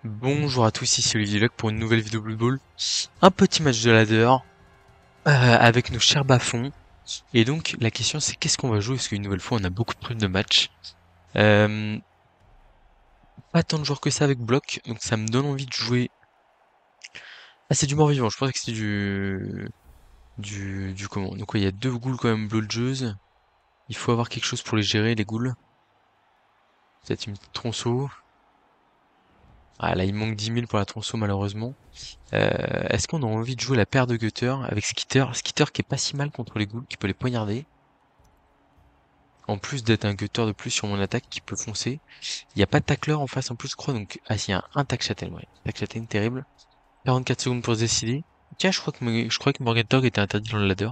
Bonjour à tous, ici Olivier Luck pour une nouvelle vidéo Blood Bowl. Un petit match de ladder avec nos chers bas-fonds. Et donc la question c'est qu'est-ce qu'on va jouer parce qu'une nouvelle fois on a beaucoup de trucs de match. Euh, Pas tant de joueurs que ça avec bloc, donc ça me donne envie de jouer. Ah c'est du mort-vivant, je pensais que c'était du comment. Donc ouais, il y a deux ghouls quand même blodgeuse. Il faut avoir quelque chose pour les gérer les ghouls. Peut-être une petite tronçon. Ah là il manque 10 000 pour la tronçon malheureusement. Est-ce qu'on a envie de jouer la paire de Gutter avec Skitter? Skitter qui est pas si mal contre les ghouls, qui peut les poignarder. En plus d'être un gutter de plus sur mon attaque qui peut foncer. Il n'y a pas de tacleur en face en plus, je crois. Donc, ah, si, il y a un tac châtaigne, ouais. Tac châtaigne, terrible. 44 secondes pour se décider. Tiens, je crois que Morgan Dog était interdit dans le ladder.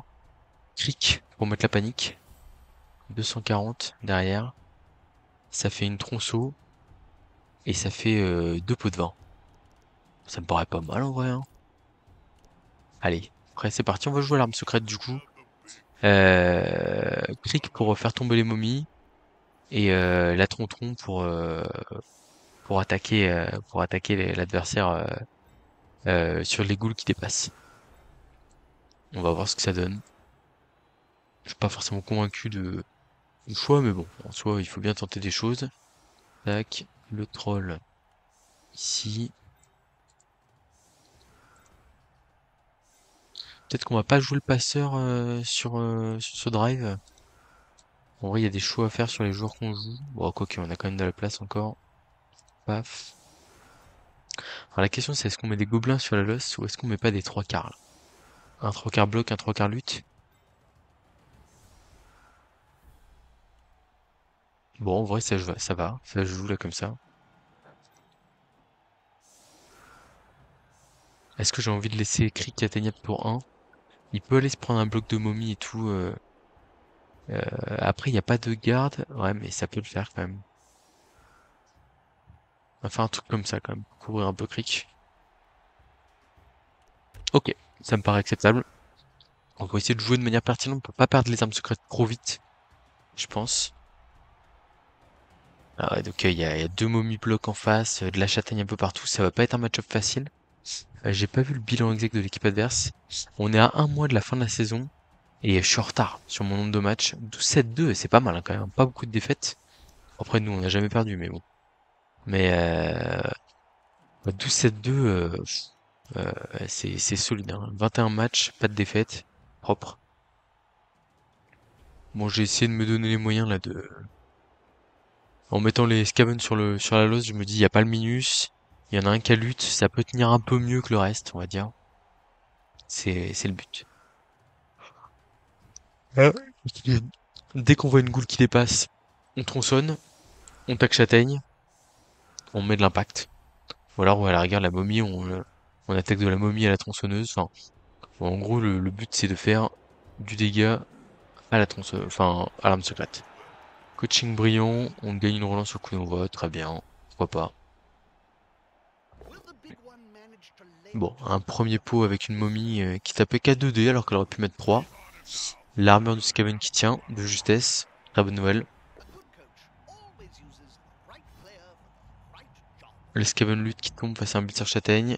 Cric pour mettre la panique. 240 derrière. Ça fait une tronçon. Et ça fait deux pots de vin. Ça me paraît pas mal en vrai, hein. Allez, après c'est parti, on va jouer à l'arme secrète du coup. Cric pour faire tomber les momies. Et la Trontron pour attaquer l'adversaire sur les ghouls qui dépassent. On va voir ce que ça donne. Je suis pas forcément convaincu de du choix, mais bon, en soi, il faut bien tenter des choses. Tac, le troll ici. Peut-être qu'on va pas jouer le passeur sur ce drive. En vrai, il y a des choix à faire sur les joueurs qu'on joue. Bon, quoique, on a quand même de la place encore. Paf. Alors la question c'est est-ce qu'on met des gobelins sur la losse ou est-ce qu'on met pas des trois quarts là. Un trois quarts bloc, un trois quarts lutte. Bon, en vrai, ça va, ça joue là comme ça. Est-ce que j'ai envie de laisser Crick atteignable pour un? Il peut aller se prendre un bloc de momie et tout. Après, il n'y a pas de garde. Ouais, mais ça peut le faire quand même. On va faire un truc comme ça quand même. Couvrir un peu Crick. Ok, ça me paraît acceptable. On va essayer de jouer de manière pertinente. On peut pas perdre les armes secrètes trop vite, je pense. Ah ouais, donc il y a deux momies blocs en face, de la châtaigne un peu partout. Ça va pas être un match-up facile. J'ai pas vu le bilan exact de l'équipe adverse. On est à un mois de la fin de la saison. Et je suis en retard sur mon nombre de matchs. 12-7-2, c'est pas mal hein, quand même. Pas beaucoup de défaites. Après, nous, on n'a jamais perdu, mais bon. Mais 12-7-2, c'est solide. Hein. 21 matchs, pas de défaite. Propre. Bon, j'ai essayé de me donner les moyens là de. En mettant les Skaven sur la losse, je me dis, il n'y a pas le minus. Il y en a un qui a lutte, ça peut tenir un peu mieux que le reste, on va dire. C'est le but. Ah. Dès qu'on voit une goule qui dépasse, on tronçonne, on tac châtaigne, on met de l'impact. Ou alors, à la rigueur, la momie, on attaque de la momie à la tronçonneuse. Enfin, en gros, le but, c'est de faire du dégât à la tronçonneuse, enfin, à l'arme secrète. Coaching brillant, on gagne une relance au coup d'envoi, très bien, pourquoi pas. Bon, un premier pot avec une momie qui tapait qu'à 2 dés alors qu'elle aurait pu mettre 3. L'armure du Skaven qui tient, de justesse, très bonne nouvelle. Le Skaven lutte qui tombe face à un Blitzer châtaigne.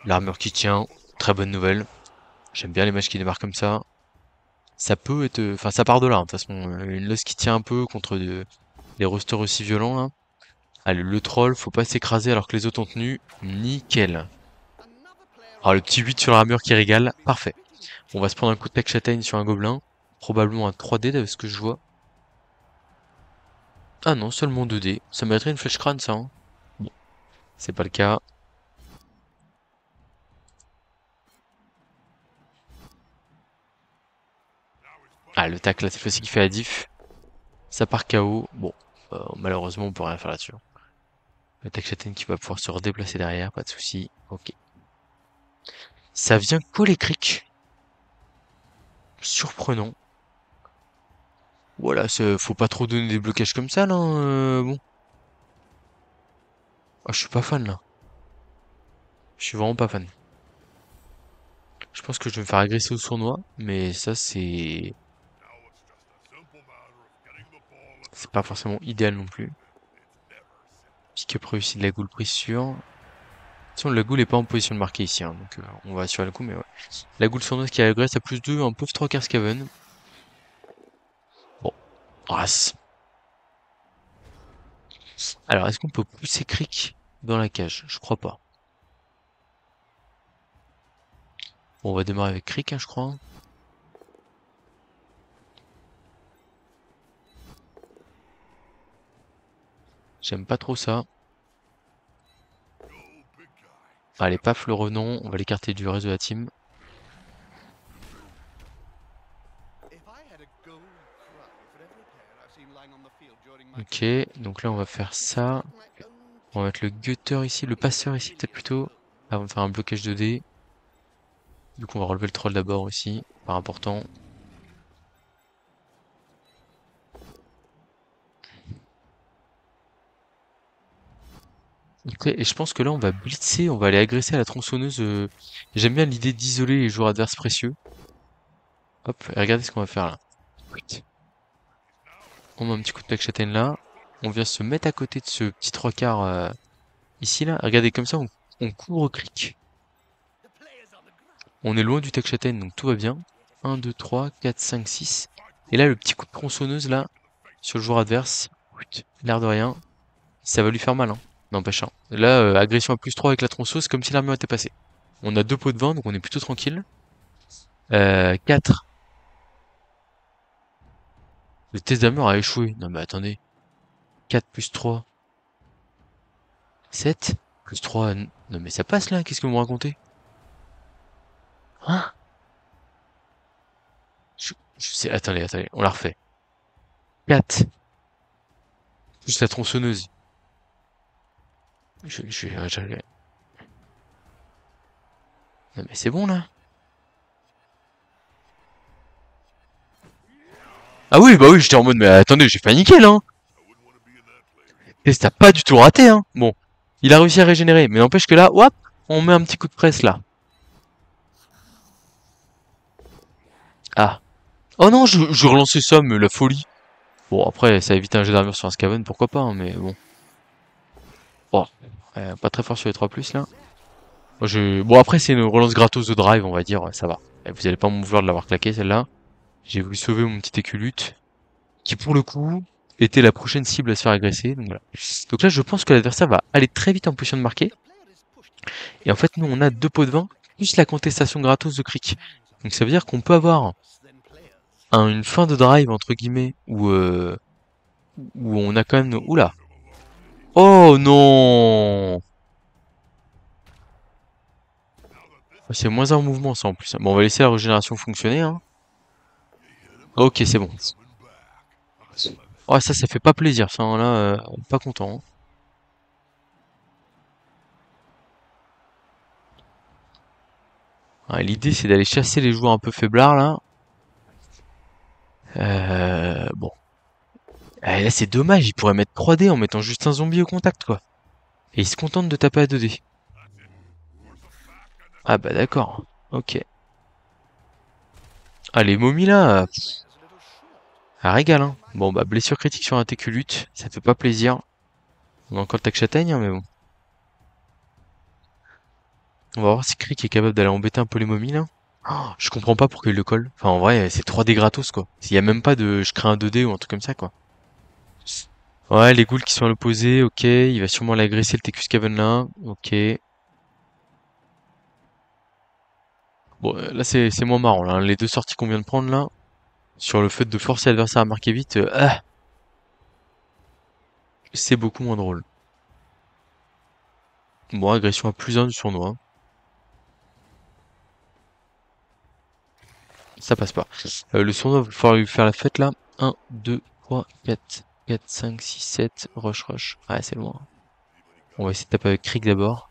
L'armure qui tient, très bonne nouvelle. J'aime bien les matchs qui démarrent comme ça. Ça peut être, enfin ça part de là, hein, de toute façon. Une loss qui tient un peu contre des rosters aussi violents là. Allez, le troll, faut pas s'écraser alors que les autres ont tenu. Nickel. Alors le petit 8 sur l'armure qui régale, parfait. On va se prendre un coup de tech châtaigne sur un gobelin. Probablement un 3D de ce que je vois. Ah non, seulement 2D. Ça mériterait une flèche crâne ça, hein. Bon, c'est pas le cas. Ah, le tac là, cette fois-ci qui fait la diff. Ça part KO. Bon, malheureusement, on peut rien faire là-dessus. Le tac châtaigne qui va pouvoir se redéplacer derrière, pas de souci. Ok. Ça vient coller cric. Surprenant. Voilà, faut pas trop donner des blocages comme ça là, hein, bon. Ah, je suis pas fan là. Je suis vraiment pas fan. Je pense que je vais me faire agresser au sournois, mais ça c'est pas forcément idéal non plus. Pick-up réussi de la goule prise sur. Attention, la goule est pas en position de marquer ici, hein, donc on va assurer le coup, mais ouais. La goule sournoise qui agresse à plus 2, un pauvre 3 quarts Skaven. Bon, race. Alors, est-ce qu'on peut pousser Crick dans la cage? Je crois pas. Bon, on va démarrer avec Crick, hein, je crois. J'aime pas trop ça. Allez, paf, le renom. On va l'écarter du reste de la team. Ok, donc là on va faire ça. On va mettre le gutter ici, le passeur ici peut-être plutôt. Avant de faire un blocage de dés. Du coup on va relever le troll d'abord aussi, pas important. Ok, et je pense que là on va blitzer, on va aller agresser à la tronçonneuse. J'aime bien l'idée d'isoler les joueurs adverses précieux. Hop, et regardez ce qu'on va faire là. On met un petit coup de plaque châtaigne là. On vient se mettre à côté de ce petit trois quarts ici là. Regardez comme ça on couvre Crick. On est loin du tech châtaigne donc tout va bien. 1, 2, 3, 4, 5, 6. Et là le petit coup de tronçonneuse là, sur le joueur adverse. L'air de rien. Ça va lui faire mal, hein. N'empêche, hein. Là, agression à plus 3 avec la tronçonneuse, comme si l'armure était passée. On a 2 pots de vin, donc on est plutôt tranquille. 4. Le test d'armure a échoué. Non mais attendez. 4 plus 3. 7. Plus 3. Non mais ça passe là, qu'est-ce que vous me racontez? Hein? Je sais, attendez, on la refait. 4. Plus la tronçonneuse. Non mais c'est bon là. Ah oui, bah oui, j'étais en mode, mais attendez, j'ai paniqué là, hein. Test a pas du tout raté, hein. Bon. Il a réussi à régénérer, mais n'empêche que là, hop, on met un petit coup de presse là. Ah. Oh non, je relançais ça, mais la folie. Bon, après, ça évite un jet d'armure sur un Skaven, pourquoi pas, hein, mais bon. Oh, pas très fort sur les 3+, là. Bon, après, c'est une relance gratos de drive, on va dire, ça va. Vous allez pas m'en vouloir de l'avoir claqué, celle-là. J'ai voulu sauver mon petit éculute, qui, pour le coup, était la prochaine cible à se faire agresser, donc voilà. Donc là, je pense que l'adversaire va aller très vite en position de marquer. Et en fait, nous, on a 2 pots de vin, plus la contestation gratos de Crick. Donc ça veut dire qu'on peut avoir une fin de drive, entre guillemets, où on a quand même... Oula! Oh non! C'est moins un mouvement ça en plus. Bon, on va laisser la régénération fonctionner, hein. Ok, c'est bon. Oh, ça fait pas plaisir, ça, hein, là, pas content, hein. Ouais, l'idée, c'est d'aller chasser les joueurs un peu faiblards, là. Bon. Là, c'est dommage, ils pourraient mettre 3D en mettant juste un zombie au contact, quoi. Et ils se contentent de taper à 2D. Ah bah d'accord. Ok. Ah, les momies, là, ah, régale, hein. Bon, bah, blessure critique sur un Téculute, ça fait pas plaisir. On a encore le tac châtaigne, hein, mais bon. On va voir si Crick est capable d'aller embêter un peu les momies, là. Oh, je comprends pas pourquoi il le colle. Enfin, en vrai, c'est 3D gratos, quoi. S'il y a même pas de je crée un 2D ou un truc comme ça, quoi. Ouais, les ghouls qui sont à l'opposé, ok. Il va sûrement l'agresser, le TQ Caven là. Ok. Bon, là, c'est moins marrant, là, hein. Les deux sorties qu'on vient de prendre, là, sur le fait de forcer l'adversaire à marquer vite, c'est beaucoup moins drôle. Bon, agression à +1 du sournois. Ça passe pas. Le sournois, il va falloir lui faire la fête, là. 1, 2, 3, 4, 4, 5, 6, 7. Rush, rush. Ouais, c'est loin. On va essayer de taper avec Krieg d'abord.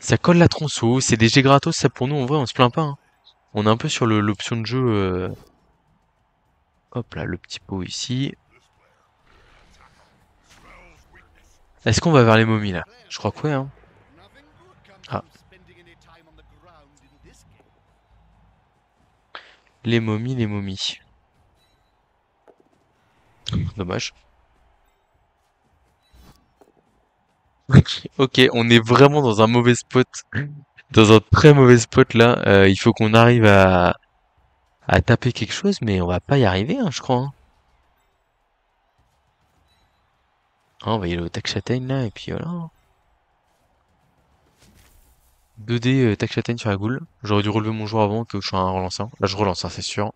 Ça colle la tronçon, c'est des jets gratos, ça pour nous, en vrai, on se plaint pas, hein. On est un peu sur l'option de jeu. Hop là, le petit pot ici. Est-ce qu'on va vers les momies là? Je crois que ouais, hein. Ah, les momies, les momies. Dommage. Ok, on est vraiment dans un mauvais spot. Dans un très mauvais spot là. Il faut qu'on arrive à taper quelque chose, mais on va pas y arriver, hein, je crois, hein. Ah, on va y aller au tac châtaigne là, et puis voilà, hein. 2D tac châtaigne sur la goule. J'aurais dû relever mon joueur avant que je sois un relançant. Là, je relance, hein, c'est sûr.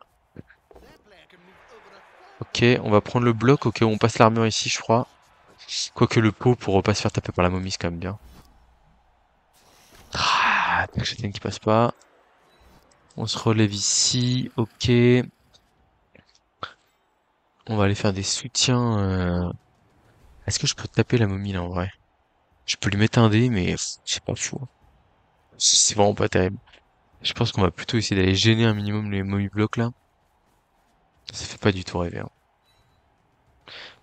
Ok, on va prendre le bloc. Ok, on passe l'armure ici, je crois. Quoique le pot pour pas se faire taper par la momie, c'est quand même bien. Ah, tac châtaigne qui passe pas. On se relève ici. Ok. On va aller faire des soutiens. Est-ce que je peux taper la momie là en vrai? Je peux lui mettre un dé, mais c'est pas fou, hein. C'est vraiment pas terrible. Je pense qu'on va plutôt essayer d'aller gêner un minimum les momies blocs là. Ça fait pas du tout rêver, hein.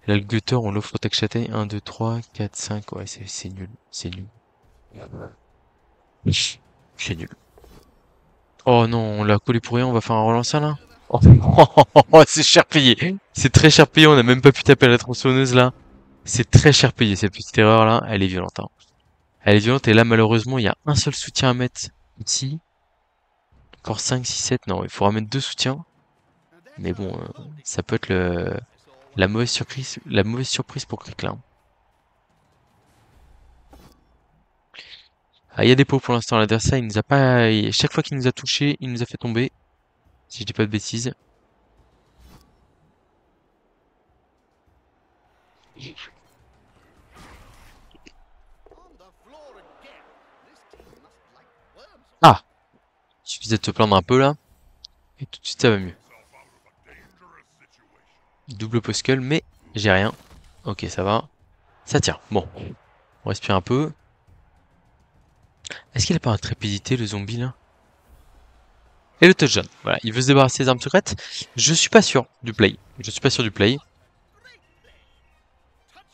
Là, le gutter, on l'offre au tac châtaigne. 1, 2, 3, 4, 5. Ouais, c'est nul. C'est nul. C'est nul. Oh non, on l'a collé pour rien, on va faire un relancer là? Oh, c'est cher payé. C'est très cher payé, on a même pas pu taper à la tronçonneuse là. C'est très cher payé, cette petite erreur là. Elle est violente, hein. Elle est violente et là, malheureusement, il y a un seul soutien à mettre ici. Encore 5, 6, 7. Non, il faudra mettre deux soutiens. Mais bon, ça peut être la mauvaise surprise pour Criclin. Ah, il y a des pots pour l'instant. L'adversaire, il nous a pas, chaque fois qu'il nous a touché, il nous a fait tomber. Si je dis pas de bêtises. Ah! Il suffisait de se plaindre un peu là. Et tout de suite, ça va mieux. Double poscull, mais j'ai rien. Ok, ça va. Ça tient. Bon, on respire un peu. Est-ce qu'il a pas intrépidité, le zombie, là? Et le touchdown. Voilà, il veut se débarrasser des armes secrètes. Je suis pas sûr du play. Je suis pas sûr du play.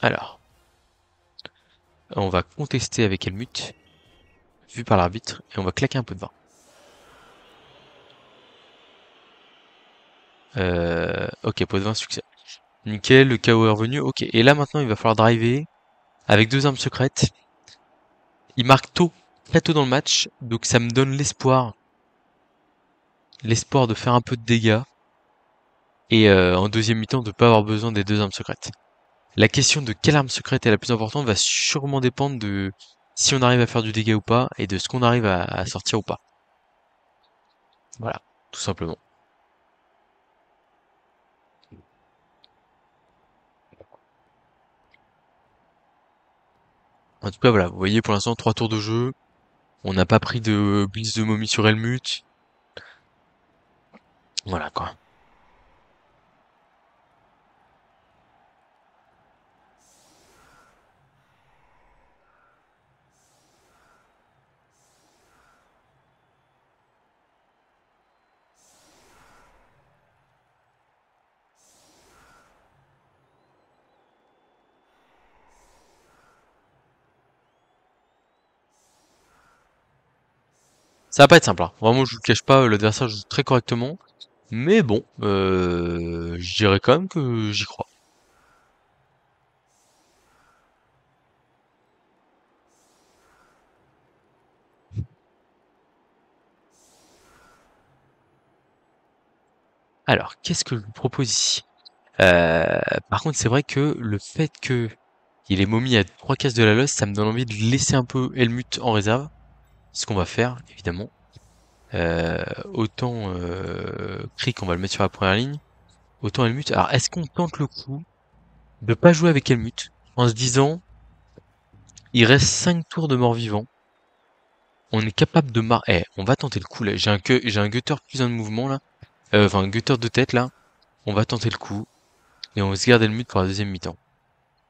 Alors, on va contester avec Helmut, vu par l'arbitre, et on va claquer un peu de vin. Ok, pot de vin, succès. Nickel, le KO est revenu. Ok, et là maintenant, il va falloir driver avec deux armes secrètes. Il marque tôt, très tôt dans le match, donc ça me donne l'espoir de faire un peu de dégâts. Et en deuxième mi-temps, de pas avoir besoin des deux armes secrètes. La question de quelle arme secrète est la plus importante va sûrement dépendre de si on arrive à faire du dégât ou pas, et de ce qu'on arrive à sortir ou pas. Voilà, tout simplement. En tout cas, voilà, vous voyez pour l'instant 3 tours de jeu. On n'a pas pris de blitz de momie sur Helmut. Voilà quoi. Ça va pas être simple, hein. Vraiment, je vous le cache pas, l'adversaire joue très correctement. Mais bon, je dirais quand même que j'y crois. Alors, qu'est-ce que je vous propose ici? Par contre, c'est vrai que le fait que il est momie à 3 cases de la losse, ça me donne envie de laisser un peu Helmut en réserve. Ce qu'on va faire, évidemment. Autant Crick, on va le mettre sur la première ligne. Autant Helmut. Alors, est-ce qu'on tente le coup de pas jouer avec Helmut en se disant, il reste 5 tours de mort-vivant. On est capable de on va tenter le coup là. J'ai un gutter plus un de mouvement là. Enfin, un gutter de tête là. On va tenter le coup. Et on se garde Helmut pour la deuxième mi-temps.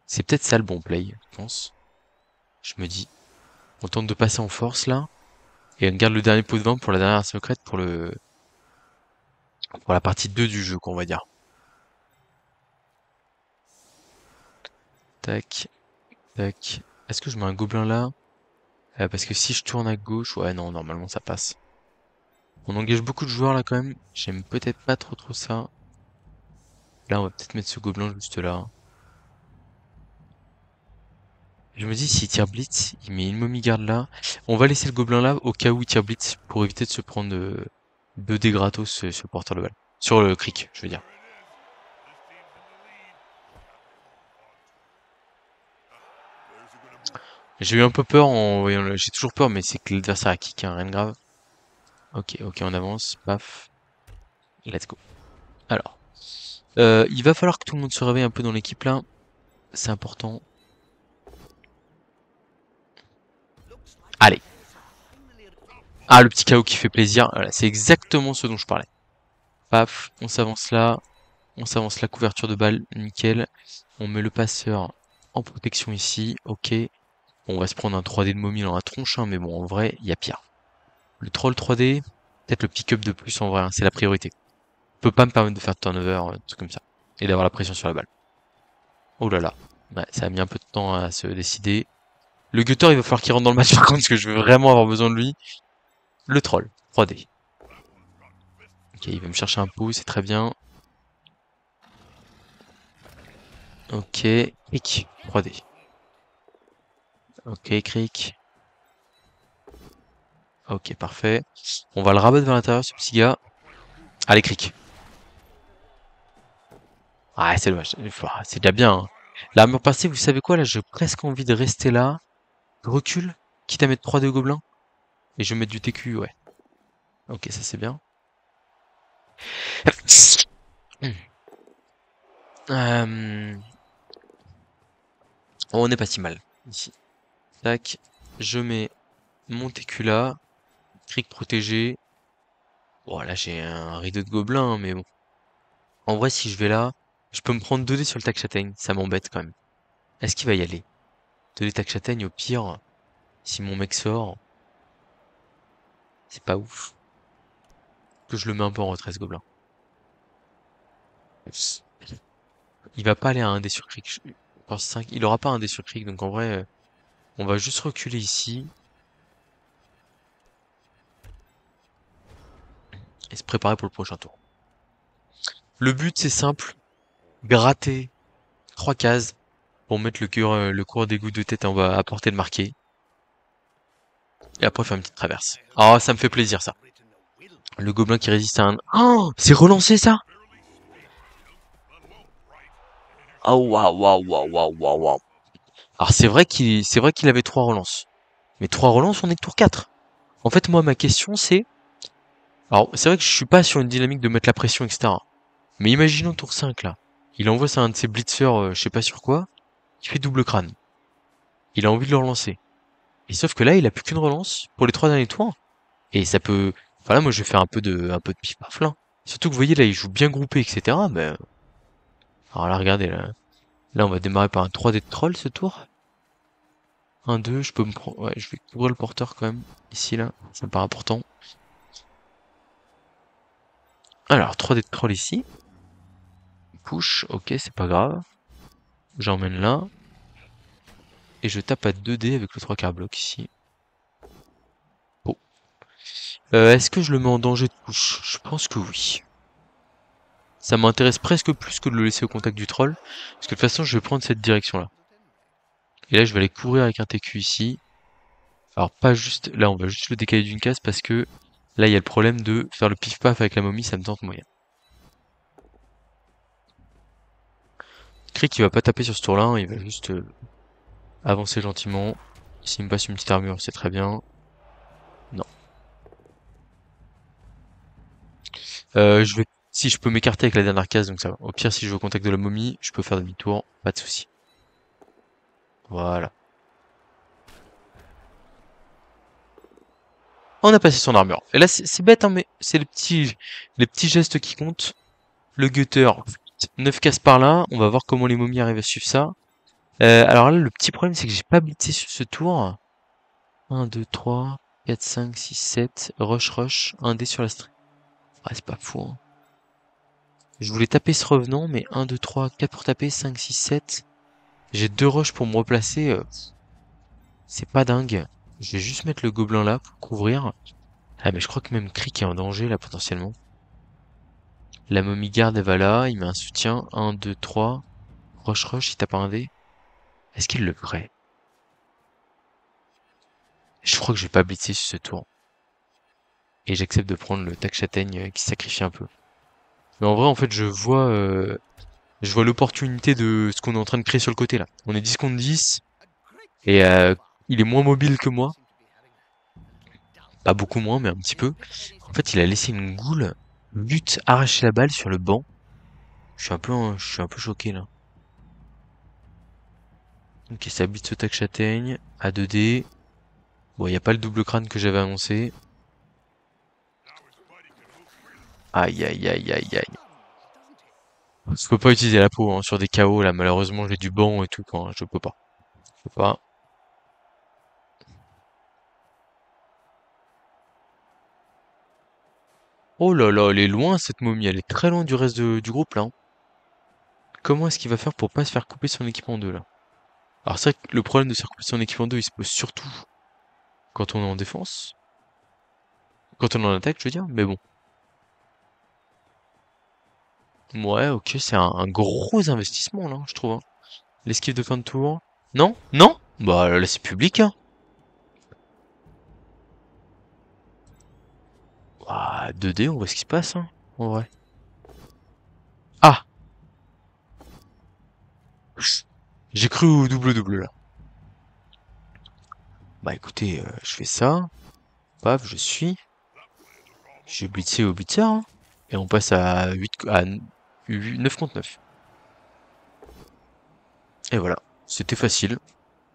C'est peut-être ça le bon play, je pense. Je me dis. On tente de passer en force là. Et on garde le dernier pot de vin pour la dernière secrète pour la partie 2 du jeu, qu'on va dire. Tac, tac. Est-ce que je mets un gobelin là? Parce que si je tourne à gauche, ouais non, normalement ça passe. On engage beaucoup de joueurs là quand même. J'aime peut-être pas trop ça. Là, on va peut-être mettre ce gobelin juste là. Je me dis, s'il tire Blitz, il met une momie garde là. On va laisser le gobelin là au cas où il tire Blitz pour éviter de se prendre 2 dés gratos sur le porteur de balle. Sur le cric, je veux dire. J'ai eu un peu peur en voyant le... J'ai toujours peur, mais c'est que l'adversaire a kick, hein, rien de grave. Ok, ok, on avance, paf. Let's go. Alors, il va falloir que tout le monde se réveille un peu dans l'équipe là. C'est important. Allez. Ah, le petit KO qui fait plaisir. Voilà, c'est exactement ce dont je parlais. Paf, on s'avance là. On s'avance la couverture de balle, nickel. On met le passeur en protection ici, ok. Bon, on va se prendre un 3D de momie dans la tronche, hein, mais bon, en vrai, il y a pire. Le troll 3D, peut-être le pick-up de plus en vrai, hein, c'est la priorité. Peut pas me permettre de faire de turnover, un truc comme ça. Et d'avoir la pression sur la balle. Oh là là. Ouais, ça a mis un peu de temps à se décider. Le gutter, il va falloir qu'il rentre dans le match par contre, parce que je vais vraiment avoir besoin de lui. Le troll, 3D. Ok, il va me chercher un pot, c'est très bien. Ok, cric, 3D. Ok, cric. Ok, parfait. On va le rabattre vers l'intérieur, ce petit gars. Allez, cric. Ah, c'est dommage. C'est déjà bien, hein. L'armure passée, vous savez quoi, là, j'ai presque envie de rester là. Je recule, quitte à mettre 3 de gobelins. Et je vais mettre du TQ, ouais. Ok, ça c'est bien. Euh, on n'est pas si mal, ici. Tac. Je mets mon TQ là. Cric protégé. Bon, là, j'ai un rideau de gobelins, mais bon. En vrai, si je vais là, je peux me prendre 2 dés sur le tac châtaigne. Ça m'embête quand même. Est-ce qu'il va y aller? 2 dés tac châtaigne, au pire, si mon mec sort, c'est pas ouf. Que je le mets un peu en retrait, ce gobelin. Il va pas aller à un dé sur cric. Je pense 5. Il aura pas un dé sur cric, donc en vrai, on va juste reculer ici. Et se préparer pour le prochain tour. Le but, c'est simple. Gratter 3 cases pour mettre le cours des gouttes de tête en bas à portée de marquer. Et après, faire une petite traverse. Oh, ça me fait plaisir, ça. Le gobelin qui résiste à un... Oh, c'est relancé, ça? Oh, waouh, waouh, waouh, waouh, waouh, waouh. Alors, c'est vrai qu'il avait 3 relances. Mais 3 relances, on est que tour 4. En fait, moi, ma question, c'est... Alors, c'est vrai que je suis pas sur une dynamique de mettre la pression, etc. Mais imaginons tour 5, là. Il envoie ça à un de ses blitzers, je sais pas sur quoi. Il fait double crâne. Il a envie de le relancer. Et sauf que là, il a plus qu'une relance pour les 3 derniers tours. Et ça peut... Enfin là, moi, je vais faire un peu de pif paf là. Surtout que vous voyez, là, il joue bien groupé, etc. Mais... Alors là, regardez, là. Là, on va démarrer par un 3D de troll, ce tour. 1-2, je peux me prendre... Ouais, je vais couvrir le porteur, quand même. Ici, là. Ça me paraît important. Alors, 3D de troll ici. Push, ok, c'est pas grave. J'emmène là. Et je tape à 2D avec le 3 quarts bloc ici. Oh. Est-ce que je le mets en danger de push? Je pense que oui. Ça m'intéresse presque plus que de le laisser au contact du troll. Parce que de toute façon, je vais prendre cette direction-là. Et là, je vais aller courir avec un TQ ici. Alors, pas juste... Là, on va juste le décaler d'une case parce que... Là, il y a le problème de faire le pif-paf avec la momie, ça me tente moyen. Cric, il va pas taper sur ce tour-là, hein, il va juste avancer gentiment. S'il me passe une petite armure, c'est très bien. Non. Je vais... Si, je peux m'écarter avec la dernière case, donc ça va. Au pire, si je veux au contact de la momie, je peux faire demi-tour, pas de souci. Voilà. On a passé son armure. Et là, c'est bête, hein, mais c'est les petits gestes qui comptent. Le gutter, 9 cases par là. On va voir comment les momies arrivent à suivre ça. Alors là, le petit problème, c'est que j'ai pas blitzé sur ce tour. 1, 2, 3, 4, 5, 6, 7. Rush, rush. 1 dé sur la stream. Ah, c'est pas fou, hein. Je voulais taper ce revenant, mais 1, 2, 3, 4 pour taper. 5, 6, 7. J'ai 2 rushs pour me replacer. C'est pas dingue. Je vais juste mettre le gobelin là pour couvrir. Ah, mais je crois que même Crick est en danger là, potentiellement. La momie garde, elle va là. Il met un soutien. 1, 2, 3. Rush, rush, il tape un dé. Est-ce qu'il le ferait? Je crois que je vais pas blitzer sur ce tour. Et j'accepte de prendre le tac châtaigne qui sacrifie un peu. Mais en vrai, en fait, je vois l'opportunité de ce qu'on est en train de créer sur le côté là. On est 10 contre 10 et il est moins mobile que moi. Pas beaucoup moins, mais un petit peu. En fait, il a laissé une goule lutte arracher la balle sur le banc. Je suis un peu choqué là. Ok, ça bite ce tac châtaigne à 2D. Bon, il n'y a pas le double crâne que j'avais annoncé. Aïe aïe aïe aïe aïe. Je peux pas utiliser la peau hein, sur des KO là, malheureusement j'ai du banc et tout, quoi, je peux pas. Je peux pas. Oh là là, elle est loin cette momie, elle est très loin du reste du groupe là, hein. Comment est-ce qu'il va faire pour pas se faire couper son équipe en deux là? Alors c'est vrai que le problème de se faire couper son équipe en deux, il se pose surtout quand on est en défense. Quand on est en attaque, je veux dire, mais bon. Ouais, ok, c'est un gros investissement là, je trouve, hein. L'esquive de fin de tour. Non? Non? Bah là c'est public, hein. Ouah, 2D, on voit ce qui se passe, hein, en vrai. Ah! J'ai cru au double-double là. Bah écoutez, je fais ça. Paf, je suis. Je vais blitzer au blitzer, hein. Et on passe à 9 contre 9. Et voilà. C'était facile.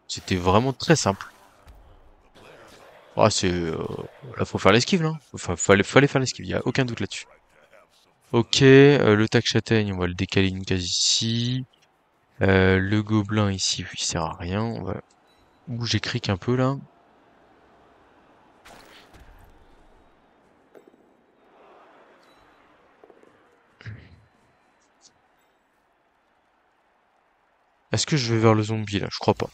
C'était vraiment très simple. Ah, là, faut faire l'esquive, là. Fallait faire l'esquive, y a aucun doute là-dessus. Ok, le tac châtaigne, on va le décaler une case ici. Le gobelin ici, il sert à rien. On va bouger cric un peu, là. Est-ce que je vais vers le zombie, là? Je crois pas.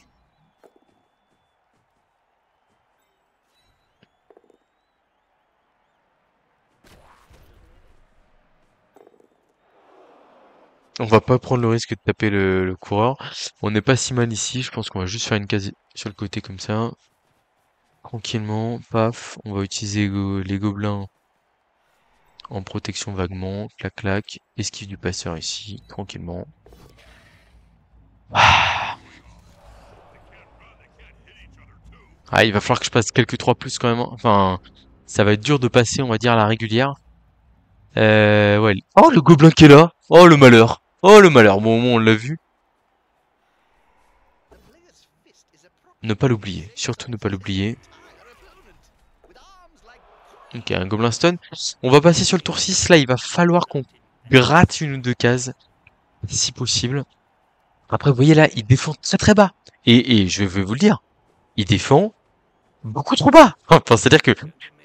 On va pas prendre le risque de taper le coureur. On n'est pas si mal ici. Je pense qu'on va juste faire une case sur le côté comme ça. Tranquillement. Paf. On va utiliser les gobelins en protection vaguement. Clac clac. Esquive du passeur ici. Tranquillement. Ah, il va falloir que je passe quelques 3 plus quand même, hein. Enfin, ça va être dur de passer, on va dire, à la régulière. Ouais. Oh, le gobelin qui est là. Oh, le malheur. Oh, le malheur. Bon, au moins, on l'a vu. Ne pas l'oublier. Surtout ne pas l'oublier. Ok, un gobelin stun. On va passer sur le tour 6. Là, il va falloir qu'on gratte une ou deux cases, si possible. Après, vous voyez là, il défend très très bas. Et je vais vous le dire, il défend beaucoup trop bas. Enfin, c'est-à-dire que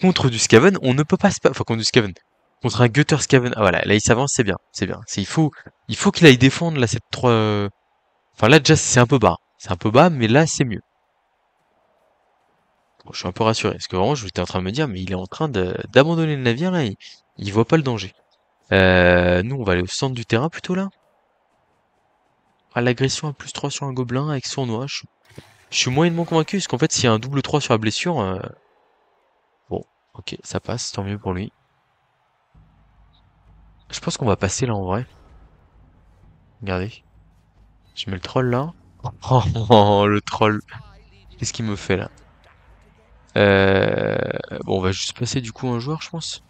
contre du Skaven, on ne peut pas se... Enfin, contre du Skaven. Contre un Gutter Skaven. Ah voilà, là il s'avance, c'est bien. C'est bien. Il faut qu'il aille défendre là cette 3. Enfin là déjà c'est un peu bas. C'est un peu bas, mais là c'est mieux. Bon, je suis un peu rassuré. Parce que vraiment, j'étais en train de me dire, mais il est en train d'abandonner le navire là, il voit pas le danger. Nous on va aller au centre du terrain plutôt là. À l'agression à +3 sur un gobelin avec sournois. Je suis moyennement convaincu, parce qu'en fait s'il y a un double 3 sur la blessure, bon, ok, ça passe, tant mieux pour lui. Je pense qu'on va passer là en vrai. Regardez. Je mets le troll là. Oh, le troll. Qu'est-ce qu'il me fait là? Bon, on va juste passer du coup un joueur, je pense.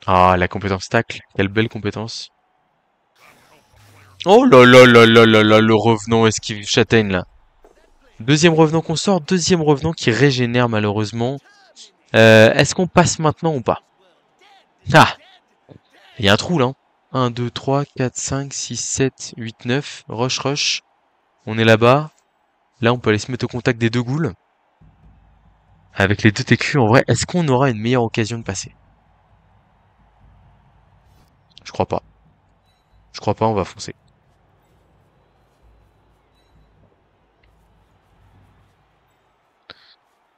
Ah, la compétence tacle. Quelle belle compétence. Oh là là là là là là, le revenant esquive châtaigne là. Deuxième revenant qu'on sort, deuxième revenant qui régénère malheureusement. Est-ce qu'on passe maintenant ou pas? Ah, il y a un trou là, hein. 1, 2, 3, 4, 5, 6, 7, 8, 9. Rush, rush. On est là-bas. Là, on peut aller se mettre au contact des deux ghouls. Avec les deux TQ, en vrai, est-ce qu'on aura une meilleure occasion de passer? Je crois pas. Je crois pas, on va foncer.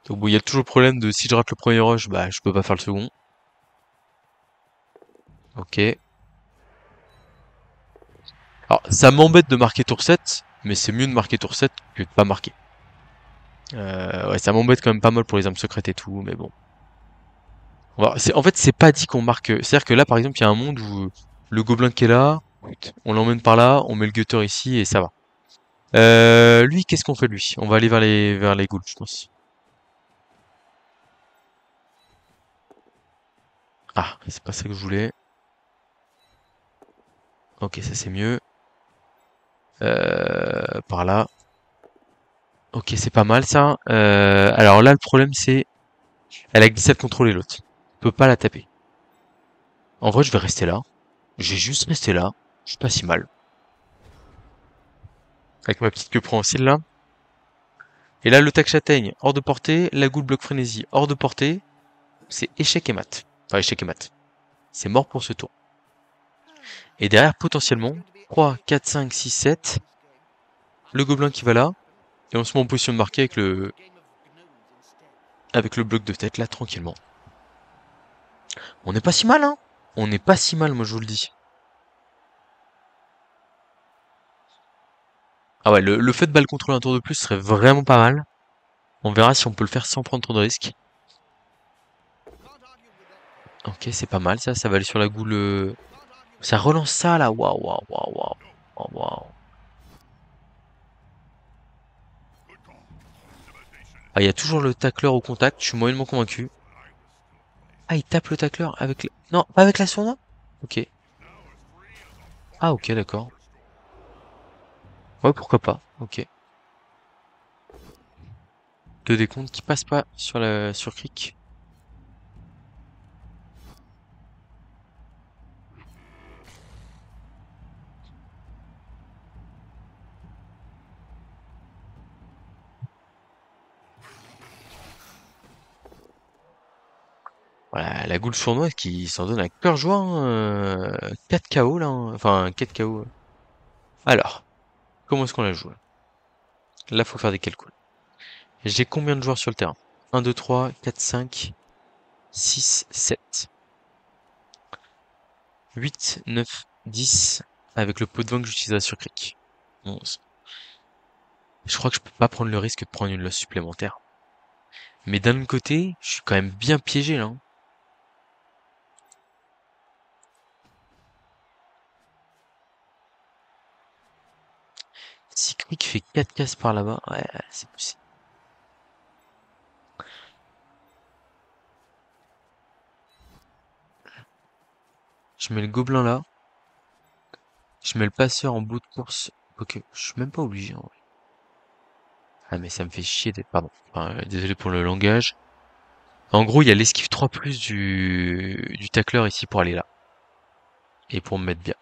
Donc bon, il y a toujours le problème de si je rate le premier rush, bah je peux pas faire le second. Ok. Alors, ça m'embête de marquer tour 7, Mais c'est mieux de marquer tour 7 que de pas marquer. Ouais, ça m'embête quand même pas mal pour les armes secrètes et tout, mais bon. En fait, c'est pas dit qu'on marque. C'est-à-dire que là, par exemple, il y a un monde où le gobelin qui est là, on l'emmène par là, on met le gutter ici et ça va. Lui, qu'est-ce qu'on fait lui? On va aller vers les ghouls, je pense. Ah, c'est pas ça que je voulais. Ok, ça c'est mieux. Par là. Ok, c'est pas mal ça. Alors là, le problème c'est, elle a glissade contrôler l'autre. On peut pas la taper. En vrai, je vais rester là. J'ai juste resté là. Je suis pas si mal. Avec ma petite queue préhensile là. Et là, le tac châtaigne, hors de portée. La goule bloc frénésie, hors de portée. C'est échec et mat. Enfin, échec et mat. C'est mort pour ce tour. Et derrière, potentiellement, 3, 4, 5, 6, 7. Le gobelin qui va là. Et on se met en position de marquer avec le bloc de tête là, tranquillement. On n'est pas si mal, hein. On n'est pas si mal, moi je vous le dis. Ah ouais, le fait de balle contrôler un tour de plus serait vraiment pas mal. On verra si on peut le faire sans prendre trop de risques. Ok, c'est pas mal ça, ça va aller sur la goule. Ça relance ça là, waouh, waouh, waouh, waouh. Waouh, waouh. Ah, il y a toujours le tacleur au contact, je suis moyennement convaincu. Ah, il tape le tacleur avec... Non, pas avec la sournoise. Ok. Ah, ok, d'accord. Ouais, pourquoi pas. Ok. Deux décomptes qui passent pas sur Crick. Voilà, la goule sournoise qui s'en donne à cœur joie. 4 KO là. Enfin, 4 KO. Alors, comment est-ce qu'on la joue là? Là, faut faire des calculs. J'ai combien de joueurs sur le terrain? 1, 2, 3, 4, 5, 6, 7. 8, 9, 10. Avec le pot de vin que j'utiliserai sur Crick. 11. Je crois que je peux pas prendre le risque de prendre une loss supplémentaire. Mais d'un autre côté, je suis quand même bien piégé là, hein. Si Crick fait 4 cases par là-bas, ouais, c'est possible. Je mets le gobelin là. Je mets le passeur en bout de course. Ok, je suis même pas obligé en vrai. Ah mais ça me fait chier d'être... Pardon. Enfin, désolé pour le langage. En gros, il y a l'esquive 3+ du tacleur ici pour aller là. Et pour me mettre bien.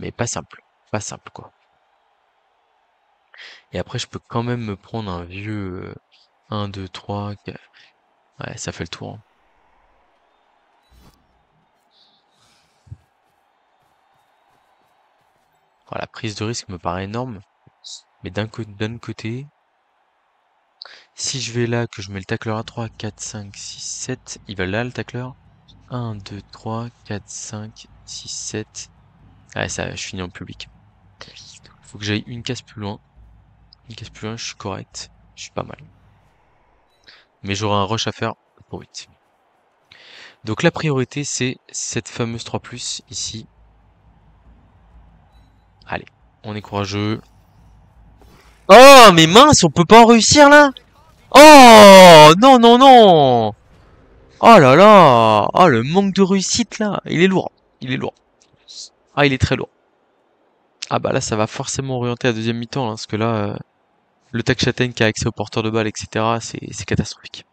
Mais pas simple. Pas simple, quoi. Et après, je peux quand même me prendre un vieux 1, 2, 3... Ouais, ça fait le tour, hein. Voilà, la prise de risque me paraît énorme. Mais d'un côté, si je vais là, que je mets le tacleur à 3, 4, 5, 6, 7, il va là le tacleur. 1, 2, 3, 4, 5, 6, 7. Ouais, ça, je finis en public. Faut que j'aille une case plus loin. Une case plus loin, je suis correct. Je suis pas mal. Mais j'aurai un rush à faire pour 8. Donc la priorité, c'est cette fameuse 3+, ici. Allez, on est courageux. Oh, mais mince, on peut pas en réussir là? Oh, non, non, non! Oh là là! Oh, le manque de réussite là! Il est lourd. Il est lourd. Ah, il est très lourd. Ah bah là, ça va forcément orienter à deuxième mi-temps, là, parce que là, le tac châtaigne qui a accès au porteur de balle, etc., c'est catastrophique.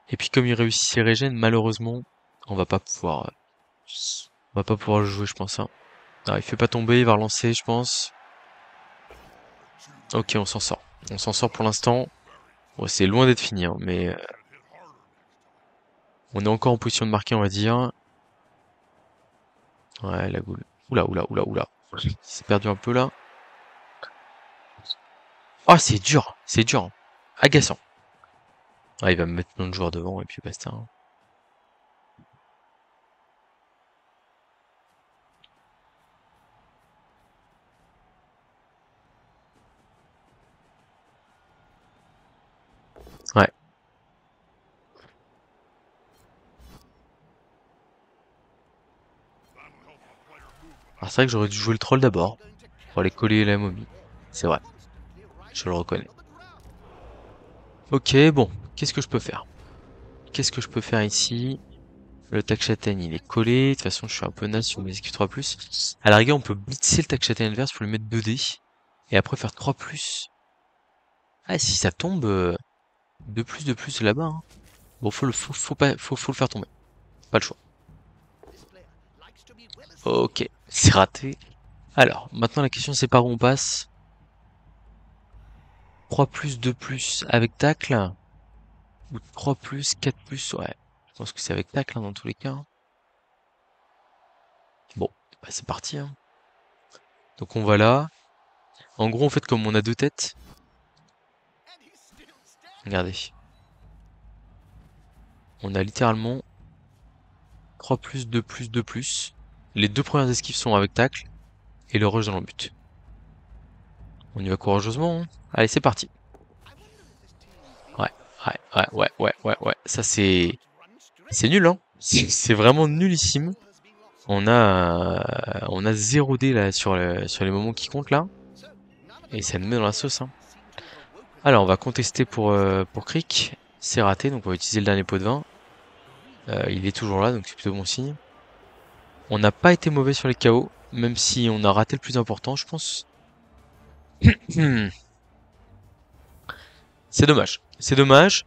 Et puis comme il réussit ses régènes, malheureusement, on va pas pouvoir, on va pas pouvoir le jouer, je pense, hein. Ah, il fait pas tomber, il va relancer, je pense. Ok, on s'en sort. On s'en sort pour l'instant. Bon, c'est loin d'être fini, hein, mais on est encore en position de marquer, on va dire. Ouais, la goule. Oula, oula, oula, oula. Il s'est perdu un peu là. Oh, c'est dur, hein. Agaçant. Ah, il va me mettre notre joueur devant et puis basta, hein. Ouais. Alors c'est vrai que j'aurais dû jouer le troll d'abord pour aller coller la momie. C'est vrai, je le reconnais. Ok, bon, qu'est-ce que je peux faire? Qu'est-ce que je peux faire ici? Le tac châtaigne, il est collé. De toute façon, je suis un peu naze sur mes équipes 3+. À la rigueur, on peut blitzer le tac châtaigne adverse pour lui mettre 2 dés. Et après faire 3+. Ah, si ça tombe, 2+, là-bas, hein. Bon, faut le faire tomber. Pas le choix. Ok, c'est raté. Alors, maintenant la question c'est par où on passe. 3+, 2+, avec tacle. Ou 3+, 4+, ouais. Je pense que c'est avec tacle, hein, dans tous les cas. Bon, bah, c'est parti, hein. Donc on va là. En gros, en fait, comme on a 2 têtes, regardez. On a littéralement 3+, 2+, 2+. Les 2 premières esquives sont avec tacle. Et le rush dans le but. On y va courageusement, hein. Allez, c'est parti. Ouais, ouais. Ça, c'est nul, hein. C'est vraiment nullissime. On a 0 dé là sur les moments qui comptent là. Et ça nous met dans la sauce, hein. Alors, on va contester pour Crick. C'est raté, donc on va utiliser le dernier pot de vin. Il est toujours là, donc c'est plutôt bon signe. On n'a pas été mauvais sur les KO, même si on a raté le plus important, je pense. Hmm. C'est dommage. C'est dommage.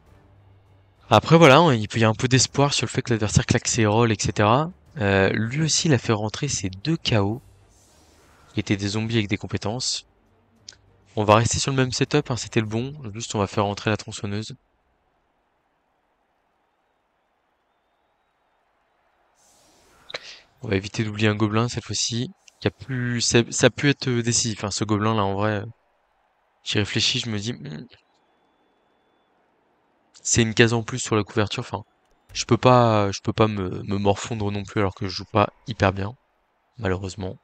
Après, voilà, hein, il peut y avoir un peu d'espoir sur le fait que l'adversaire claque ses rolls, etc. Lui aussi, il a fait rentrer ses 2 KO, qui étaient des zombies avec des compétences. On va rester sur le même setup, hein, c'était le bon. Juste, on va faire rentrer la tronçonneuse. On va éviter d'oublier un gobelin cette fois-ci. Ça a pu être décisif, hein, ce gobelin là en vrai. J'y réfléchis, je me dis, c'est une case en plus sur la couverture. Enfin, je peux pas me morfondre non plus alors que je joue pas hyper bien, malheureusement.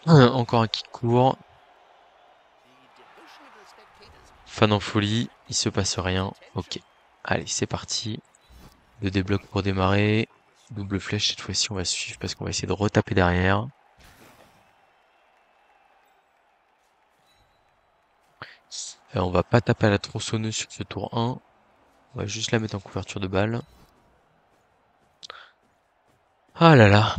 Encore un kick court. Fan en folie, il se passe rien. Ok. Allez, c'est parti. Le débloc pour démarrer. Double flèche, cette fois-ci on va suivre parce qu'on va essayer de retaper derrière. On va pas taper à la tronçonneuse sur ce tour 1. On va juste la mettre en couverture de balle. Ah là là.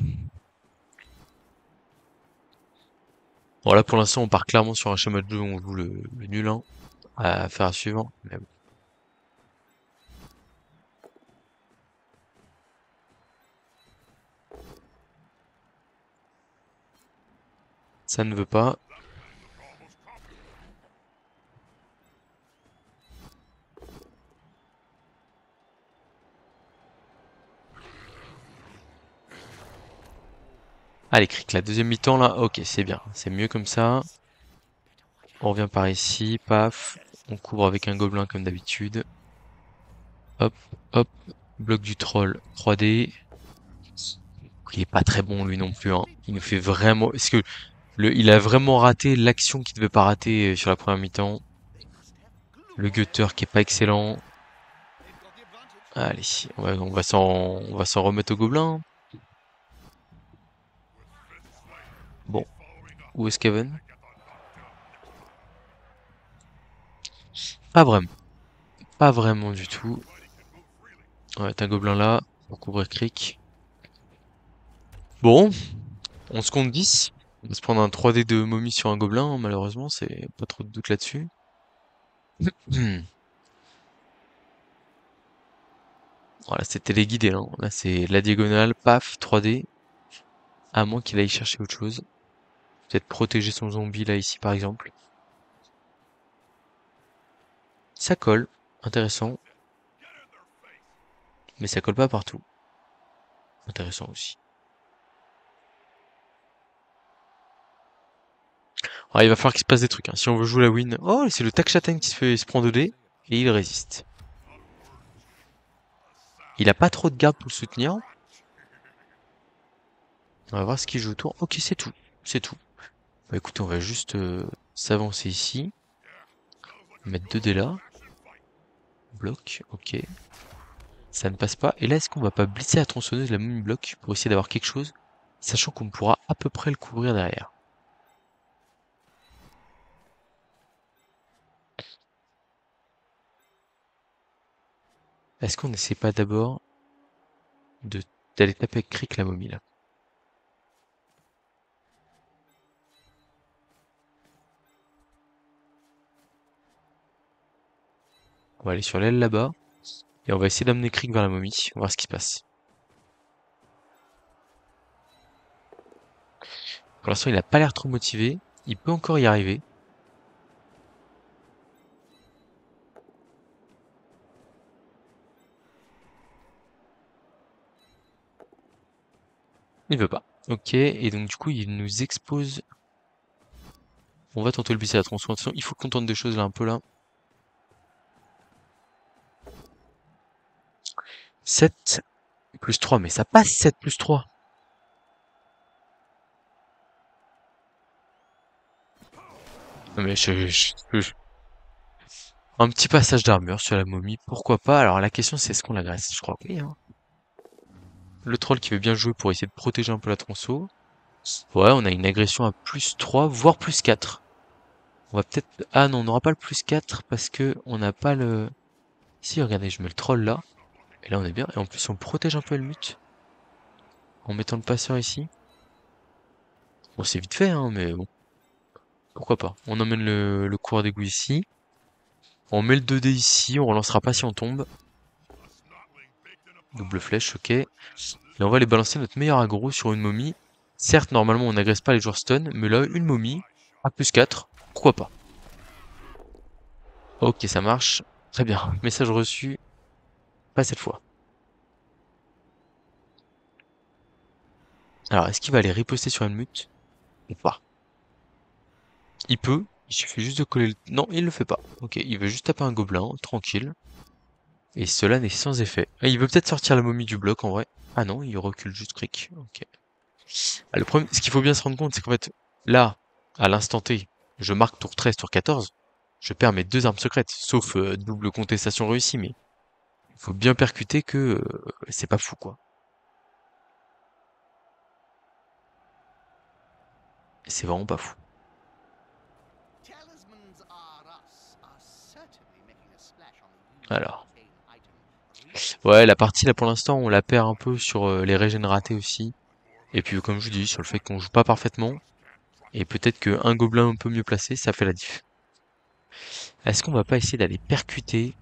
Bon là pour l'instant on part clairement sur un schéma de jeu où on joue le nul 1 à faire à suivre. Mais bon. Ça ne veut pas. Allez, cric, la deuxième mi-temps là, ok, c'est bien, c'est mieux comme ça. On revient par ici, paf, on couvre avec un gobelin comme d'habitude. Hop, hop, bloc du troll 3D. Il est pas très bon lui non plus, hein. Il nous fait vraiment... Parce que il a vraiment raté l'action qu'il devait pas rater sur la première mi-temps. Le gutter qui est pas excellent. Allez, on va s'en remettre au gobelin, hein. Bon, où est-ce Kevin? Pas vraiment. Pas vraiment du tout. Ouais, t'as un gobelin là, pour couvrir Crick. Bon, on se compte 10. On va se prendre un 3D de momie sur un gobelin, hein, malheureusement, c'est pas trop de doute là-dessus. Voilà, c'est téléguidé, hein. Là, c'est la diagonale, paf, 3D. À moins qu'il aille chercher autre chose. Peut-être protéger son zombie là, ici, par exemple. Ça colle, intéressant. Mais ça colle pas partout. Intéressant aussi. Alors, il va falloir qu'il se passe des trucs, hein. Si on veut jouer la win... Oh, c'est le Takshaten qui se prend 2D. Et il résiste. Il a pas trop de garde pour le soutenir. On va voir ce qu'il joue autour. Ok, c'est tout. C'est tout. Bah écoutez, on va juste s'avancer ici. Mettre 2D là. Bloc, ok. Ça ne passe pas. Et là, est-ce qu'on va pas blitzer la tronçonneuse la momie bloc pour essayer d'avoir quelque chose, sachant qu'on pourra à peu près le couvrir derrière. Est-ce qu'on n'essaie pas d'abord d'aller taper avec Crick la momie là? On va aller sur l'aile là-bas. Et on va essayer d'amener Crick vers la momie. On va voir ce qui se passe. Pour l'instant, il a pas l'air trop motivé. Il peut encore y arriver. Il veut pas. Ok, et donc du coup, il nous expose. On va tenter le blitzer à la transformation. Il faut qu'on tente des choses là, un peu là. 7 plus 3, mais ça passe 7 plus 3. Non mais un petit passage d'armure sur la momie, pourquoi pas? Alors la question c'est est-ce qu'on l'agresse? Je crois que oui, hein. Le troll qui veut bien jouer pour essayer de protéger un peu la tronçon. Ouais, on a une agression à plus 3, voire plus 4. On va peut-être... Ah non, on n'aura pas le plus 4 parce que on n'a pas le... Si, regardez, je mets le troll là. Et là on est bien. Et en plus on protège un peu Helmut. En mettant le passeur ici. Bon, c'est vite fait, hein, mais bon. Pourquoi pas? On emmène le coureur d'égout ici. On met le 2D ici, on relancera pas si on tombe. Double flèche, ok. Et on va aller balancer notre meilleur aggro sur une momie. Certes, normalement, on n'agresse pas les joueurs stun, mais là, une momie, à plus 4, pourquoi pas? Ok, ça marche. Très bien. Message reçu. Pas cette fois. Alors, est-ce qu'il va aller riposter sur une mute? Ou pas? Il peut. Il suffit juste de coller le... Non, il le fait pas. Ok, il veut juste taper un gobelin, tranquille. Et cela n'est sans effet. Ah, il veut peut-être sortir la momie du bloc, en vrai. Ah non, il recule juste cric. Ok. Ah, le problème, ce qu'il faut bien se rendre compte, c'est qu'en fait, là, à l'instant T, je marque tour 13, tour 14, je perds mes 2 armes secrètes, sauf double contestation réussie, mais il faut bien percuter que c'est pas fou, quoi. C'est vraiment pas fou. Alors. Ouais, la partie, là, pour l'instant, on la perd un peu sur les régènes ratés aussi. Et puis, comme je vous dis, sur le fait qu'on joue pas parfaitement. Et peut-être qu'un gobelin un peu mieux placé, ça fait la diff. Est-ce qu'on va pas essayer d'aller percuter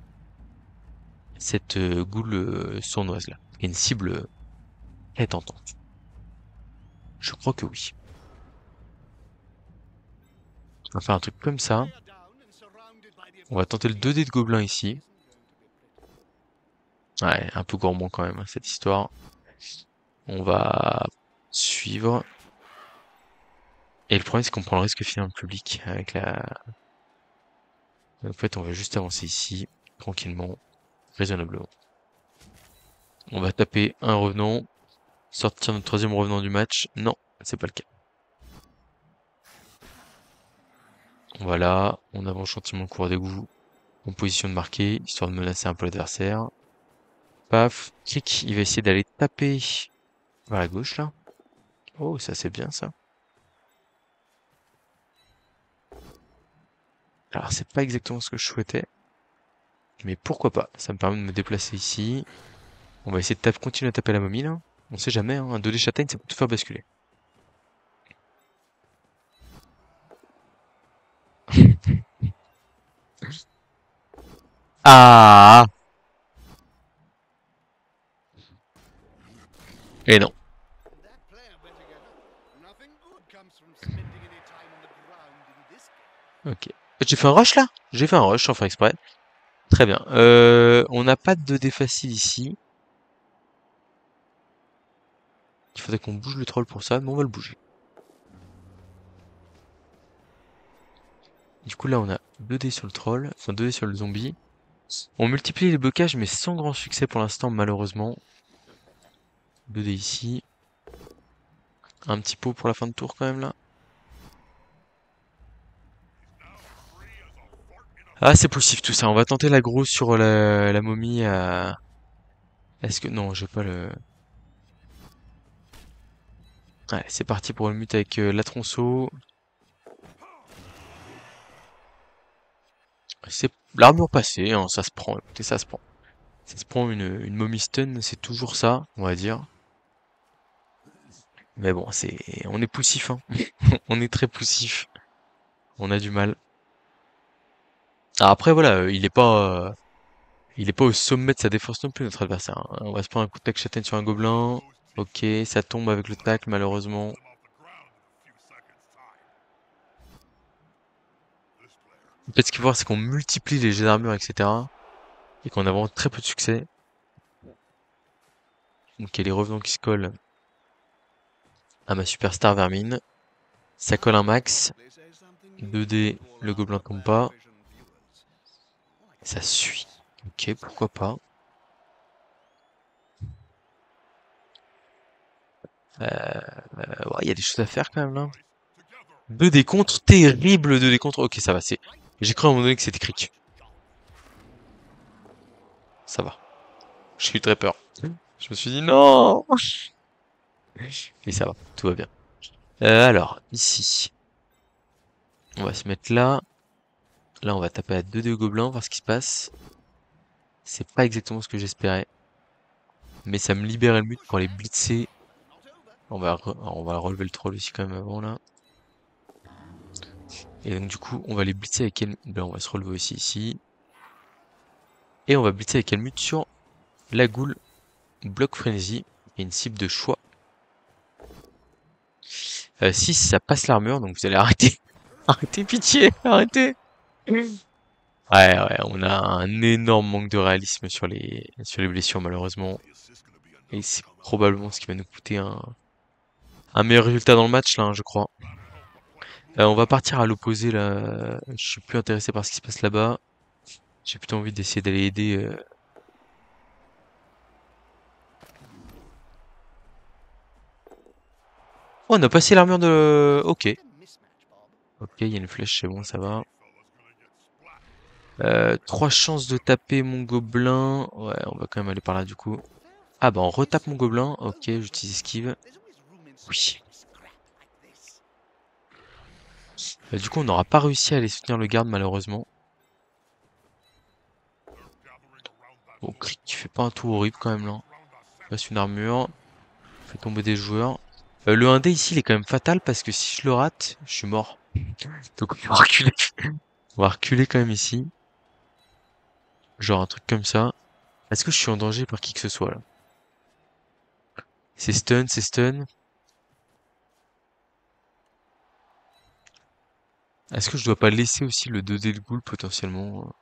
cette goule sournoise là? Il y a une cible très tentante. Je crois que oui. On va faire un truc comme ça. On va tenter le 2D de gobelin ici. Ouais, un peu gourmand quand même, hein, cette histoire. On va suivre. Et le problème, c'est qu'on prend le risque finalement public avec la... En fait, on va juste avancer ici, tranquillement, raisonnablement. On va taper un revenant, sortir notre 3e revenant du match. Non, c'est pas le cas. Voilà, on avance gentiment le cours d'égout en position de marquer, histoire de menacer un peu l'adversaire. Paf, kick, il va essayer d'aller taper vers la gauche là. Oh, ça c'est bien ça. Alors c'est pas exactement ce que je souhaitais, mais pourquoi pas. Ça me permet de me déplacer ici. On va essayer de continuer à taper la momie là. On sait jamais, hein, un 2D châtaigne ça peut tout faire basculer. Ah. Et non. Ok. J'ai fait un rush là? J'ai fait un rush sans faire exprès. Très bien. On n'a pas de 2D facile ici. Il faudrait qu'on bouge le troll pour ça, mais on va le bouger. Du coup, là, on a 2 dés sur le troll, enfin 2 dés sur le zombie. On multiplie les blocages, mais sans grand succès pour l'instant, malheureusement. 2 dés ici. Un petit pot pour la fin de tour, quand même, là. Ah, c'est possible tout ça. On va tenter l'aggro sur la momie à... Est-ce que... Non, j'ai pas le... Allez, c'est parti pour le mute avec la tronçon. C'est l'armure passée, hein, ça se prend. Écoutez, ça se prend. Ça se prend une momie stun, c'est toujours ça, on va dire. Mais bon, on est poussif, hein. On est très poussif. On a du mal. Ah, après, voilà, il est pas au sommet de sa défense non plus, notre adversaire, hein. On va se prendre un coup de tac châtaigne sur un gobelin. Ok, ça tombe avec le tac, malheureusement. En fait, ce qu'il faut voir, c'est qu'on multiplie les jets d'armure, etc. Et qu'on a vraiment très peu de succès. Donc, il y a les revenants qui se collent à ma superstar Vermine. Ça colle un max. 2D, le gobelin tombe pas. Ça suit. Ok, pourquoi pas. Ouais, il y a des choses à faire quand même là. 2D contre, terrible 2D contre. Ok, ça va, c'est... J'ai cru à un moment donné que c'était cric. Ça va. J'ai eu très peur. Je me suis dit non. Et ça va, tout va bien. Alors, ici. On va se mettre là. Là, on va taper à 2D gobelins, voir ce qui se passe. C'est pas exactement ce que j'espérais. Mais ça me libérait le but pour les blitzer. On va relever le troll aussi quand même avant là. Et donc du coup, on va les blitzer avec quel... Ben, on va se relever aussi ici. Et on va blitzer avec Helmut sur la goule Bloc Frenzy. Et une cible de choix. 6, ça passe l'armure, donc vous allez arrêter. Arrêtez, pitié, arrêtez. Ouais, on a un énorme manque de réalisme sur les blessures malheureusement. Et c'est probablement ce qui va nous coûter un meilleur résultat dans le match là, hein, je crois. On va partir à l'opposé là. Je suis plus intéressé par ce qui se passe là-bas. J'ai plutôt envie d'essayer d'aller aider. Oh, on a passé l'armure de... Ok. Ok, il y a une flèche, c'est bon, ça va. 3 chances de taper mon gobelin. Ouais, on va quand même aller par là du coup. Ah bah on retape mon gobelin. Ok, j'utilise esquive. Oui. Du coup, on n'aura pas réussi à aller soutenir le garde malheureusement. Bon, Cric qui fait pas un tour horrible quand même là. Passe une armure. Fait tomber des joueurs. Le 1D ici, il est quand même fatal parce que si je le rate, je suis mort. Donc on va reculer. On va reculer quand même ici. Genre un truc comme ça. Est-ce que je suis en danger par qui que ce soit là? C'est stun, c'est stun. Est-ce que je dois pas laisser aussi le 2D de ghoul potentiellement?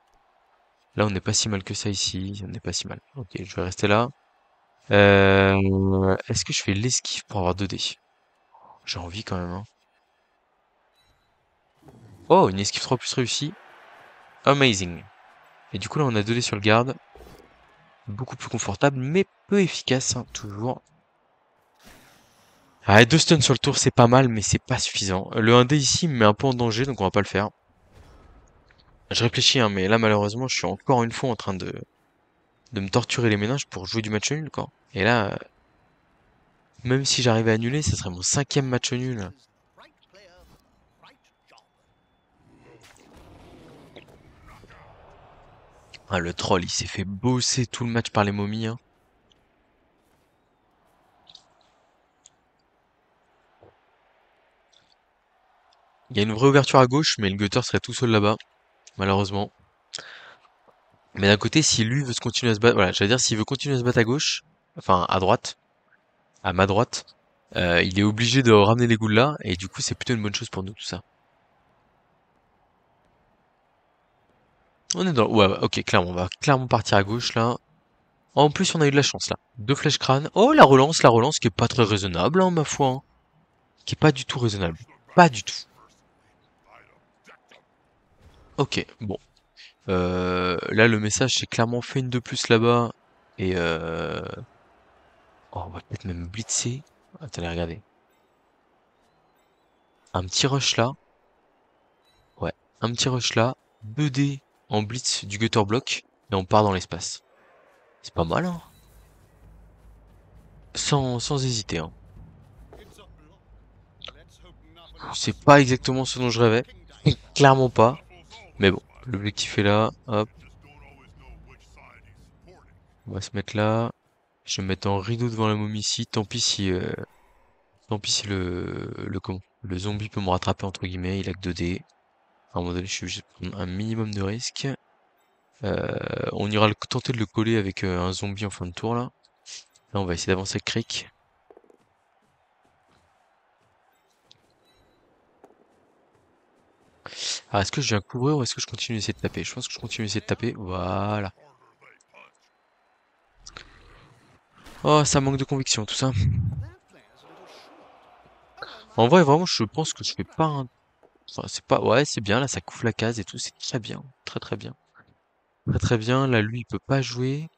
Là, on n'est pas si mal que ça ici. On n'est pas si mal. Ok, je vais rester là. Est-ce que je fais l'esquive pour avoir 2D? J'ai envie quand même, hein. Oh, une esquive 3 plus réussie. Amazing. Et du coup, là, on a 2D sur le garde. Beaucoup plus confortable, mais peu efficace, hein, toujours. Ah, 2 stuns sur le tour, c'est pas mal, mais c'est pas suffisant. Le 1D ici me met un peu en danger, donc on va pas le faire. Je réfléchis, hein, mais là, malheureusement, je suis encore une fois en train de me torturer les méninges pour jouer du match nul, quoi. Et là, même si j'arrivais à annuler, ce serait mon 5e match nul. Ah, le troll, il s'est fait bosser tout le match par les momies, hein. Il y a une vraie ouverture à gauche, mais le gutter serait tout seul là-bas, malheureusement. Mais d'un côté, si lui veut se continuer à se battre, voilà, j'allais dire, s'il veut continuer à se battre à gauche, enfin à droite, à ma droite, il est obligé de ramener les ghouls là, et du coup, c'est plutôt une bonne chose pour nous, tout ça. On est dans... Ouais, ok, clairement, on va clairement partir à gauche, là. En plus, on a eu de la chance, là. 2 flèches crâne. Oh, la relance qui est pas très raisonnable, hein, ma foi, hein. Qui est pas du tout raisonnable. Pas du tout. Ok, bon. Là, le message, c'est clairement fait une de plus là-bas. Et oh, on va peut-être même blitzer. Attendez, regardez. Un petit rush là. Ouais, un petit rush là. 2D en blitz du gutter block. Et on part dans l'espace. C'est pas mal, hein. Sans hésiter, hein. C'est pas exactement ce dont je rêvais. Clairement pas. Mais bon, l'objectif est là. Hop, on va se mettre là. Je vais me mettre en rideau devant la momie ici. Tant pis si le zombie peut me rattraper entre guillemets. Il a que 2D. À un moment donné, je suis obligé de prendre un minimum de risque. On ira tenter de le coller avec un zombie en fin de tour là. Là, on va essayer d'avancer avec Crick. Ah, est-ce que je viens couvrir ou est-ce que je continue d'essayer de taper? Je pense que je continue d'essayer de taper. Voilà. Oh, ça manque de conviction, tout ça. En vrai, vraiment, je pense que je fais pas un... Enfin, c'est pas... Ouais, c'est bien, là, ça couvre la case et tout, c'est très bien. Très très bien. Très très bien, là, lui, il peut pas jouer.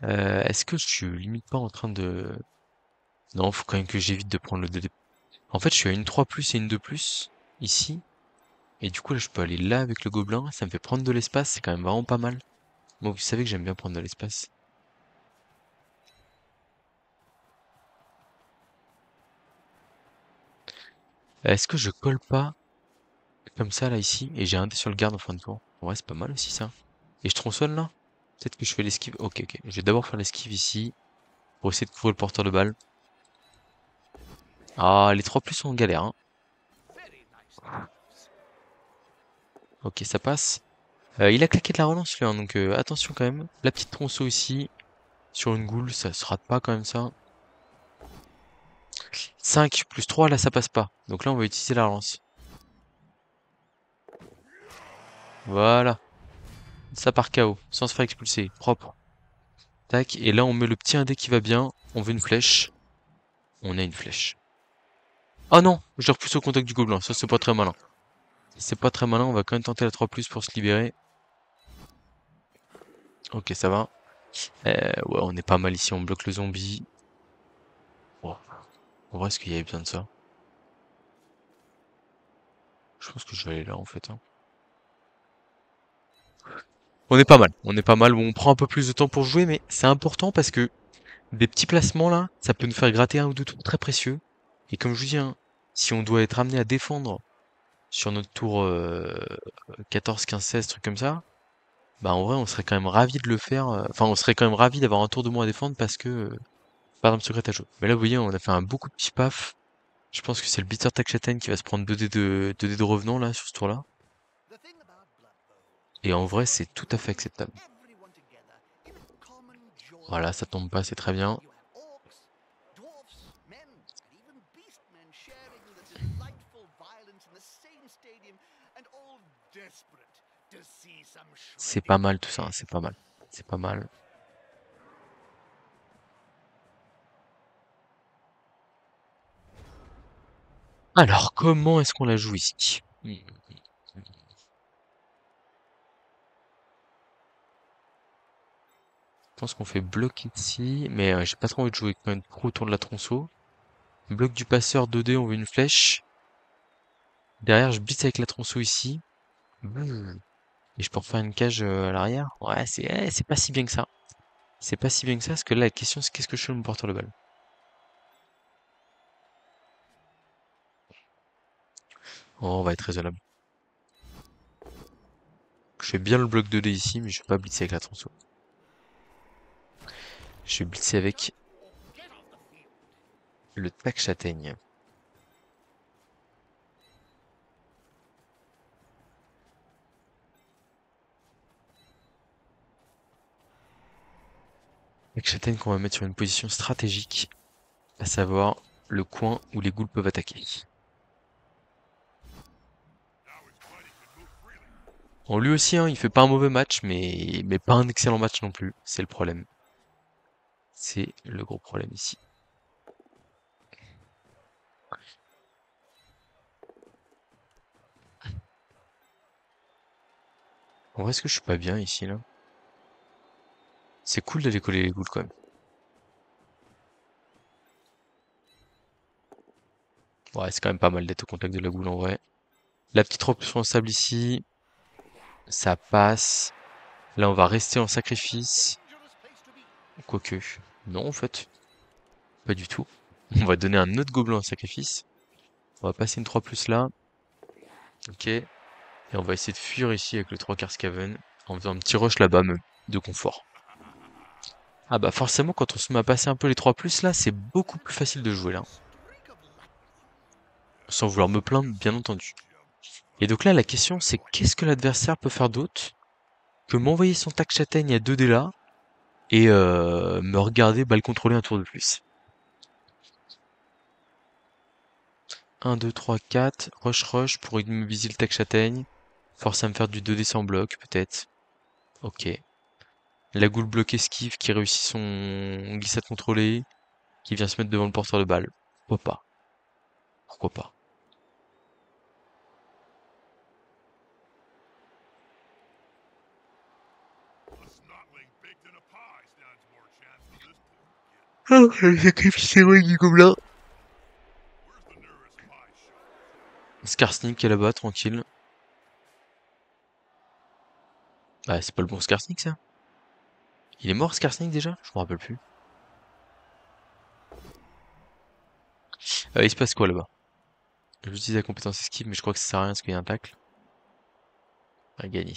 Est-ce que je suis limite pas en train de... Non, faut quand même que j'évite de prendre le 2D. En fait, je suis à une 3+, et une 2+, ici. Et du coup, là, je peux aller là avec le gobelin. Ça me fait prendre de l'espace, c'est quand même vraiment pas mal. Moi, vous savez que j'aime bien prendre de l'espace. Est-ce que je colle pas comme ça, là, ici, et j'ai un dé sur le garde en fin de tour? Ouais, c'est pas mal aussi, ça. Et je tronçonne, là? Peut-être que je fais l'esquive. Ok, ok. Je vais d'abord faire l'esquive ici, pour essayer de couvrir le porteur de balle. Ah, les 3+ sont en galère, hein. Ok, ça passe. Il a claqué de la relance, lui, hein, donc attention quand même. La petite tronçon ici, sur une goule, ça se rate pas quand même, ça. 5+3, là, ça passe pas. Donc là, on va utiliser la relance. Voilà. Ça part KO, sans se faire expulser. Propre. Tac, et là, on met le petit indé qui va bien. On veut une flèche. On a une flèche. Ah non, je repousse au contact du gobelin. Ça, c'est pas très malin. C'est pas très malin, on va quand même tenter la 3+ pour se libérer. Ok, ça va. Ouais, on est pas mal ici, on bloque le zombie. Oh, en vrai, est-ce qu'il y avait besoin de ça? Je pense que je vais aller là, en fait, hein. On est pas mal, on est pas mal. Bon, on prend un peu plus de temps pour jouer, mais c'est important parce que des petits placements là, ça peut nous faire gratter un ou deux tours très précieux. Et comme je vous dis, hein, si on doit être amené à défendre sur notre tour 14, 15, 16, trucs comme ça, bah en vrai, on serait quand même ravi de le faire. Enfin, on serait quand même ravi d'avoir un tour de moins à défendre parce que par exemple secret à jouer. Mais là, vous voyez, on a fait un beaucoup de petits paf. Je pense que c'est le Bitter Tac Châtaigne qui va se prendre 2D de revenant là sur ce tour-là. Et en vrai, c'est tout à fait acceptable. Voilà, ça tombe pas, c'est très bien. C'est pas mal tout ça, hein, c'est pas mal. C'est pas mal. Alors, comment est-ce qu'on la joue ici? Je pense qu'on fait bloc ici, mais j'ai pas trop envie de jouer quand même trop autour de la tronçon. Bloc du passeur 2D, on veut une flèche. Derrière, je blitz avec la tronçon ici. Et je peux refaire une cage à l'arrière. Ouais, c'est pas si bien que ça. C'est pas si bien que ça, parce que là, la question, c'est qu'est-ce que je fais de mon porteur de balle? Oh, on va être raisonnable. Je fais bien le bloc 2D ici, mais je vais pas blitzer avec la tronçon. Je vais blitzer avec le tac châtaigne. Tac châtaigne qu'on va mettre sur une position stratégique, à savoir le coin où les ghouls peuvent attaquer. Bon, lui aussi, hein, il fait pas un mauvais match, mais pas un excellent match non plus. C'est le problème. C'est le gros problème ici. En vrai, est-ce que je suis pas bien ici, là? C'est cool d'aller coller les ghouls, quand même. Ouais, c'est quand même pas mal d'être au contact de la goule, en vrai. La petite robe sur le sable ici, ça passe. Là, on va rester en sacrifice. Quoique, non, en fait, pas du tout. On va donner un autre gobelin en sacrifice. On va passer une 3+ là. Ok. Et on va essayer de fuir ici avec le 3 quarts Skaven. En faisant un petit rush là-bas, même, de confort. Ah bah forcément, quand on se met à passer un peu les 3+ là, c'est beaucoup plus facile de jouer là. Sans vouloir me plaindre, bien entendu. Et donc là, la question, c'est qu'est-ce que l'adversaire peut faire d'autre que m'envoyer son tac châtaigne à 2 dés là et me regarder balle contrôler un tour de plus. 1, 2, 3, 4, rush rush pour immobiliser le tac châtaigne. Force à me faire du 2D sans bloc, peut-être. Ok. La goule bloc esquive qui réussit son glissade contrôlée, qui vient se mettre devant le porteur de balle. Pourquoi pas? Pourquoi pas? Ah, le sacrifice héroïque du gobelin. Skarsnik est là-bas, tranquille. Ah, c'est pas le bon Skarsnik, ça? Il est mort, Skarsnik, déjà? Je me rappelle plus. Il se passe quoi, là-bas? J'utilise la compétence esquive, mais je crois que ça sert à rien parce qu'il y a un tacle. On a gagné.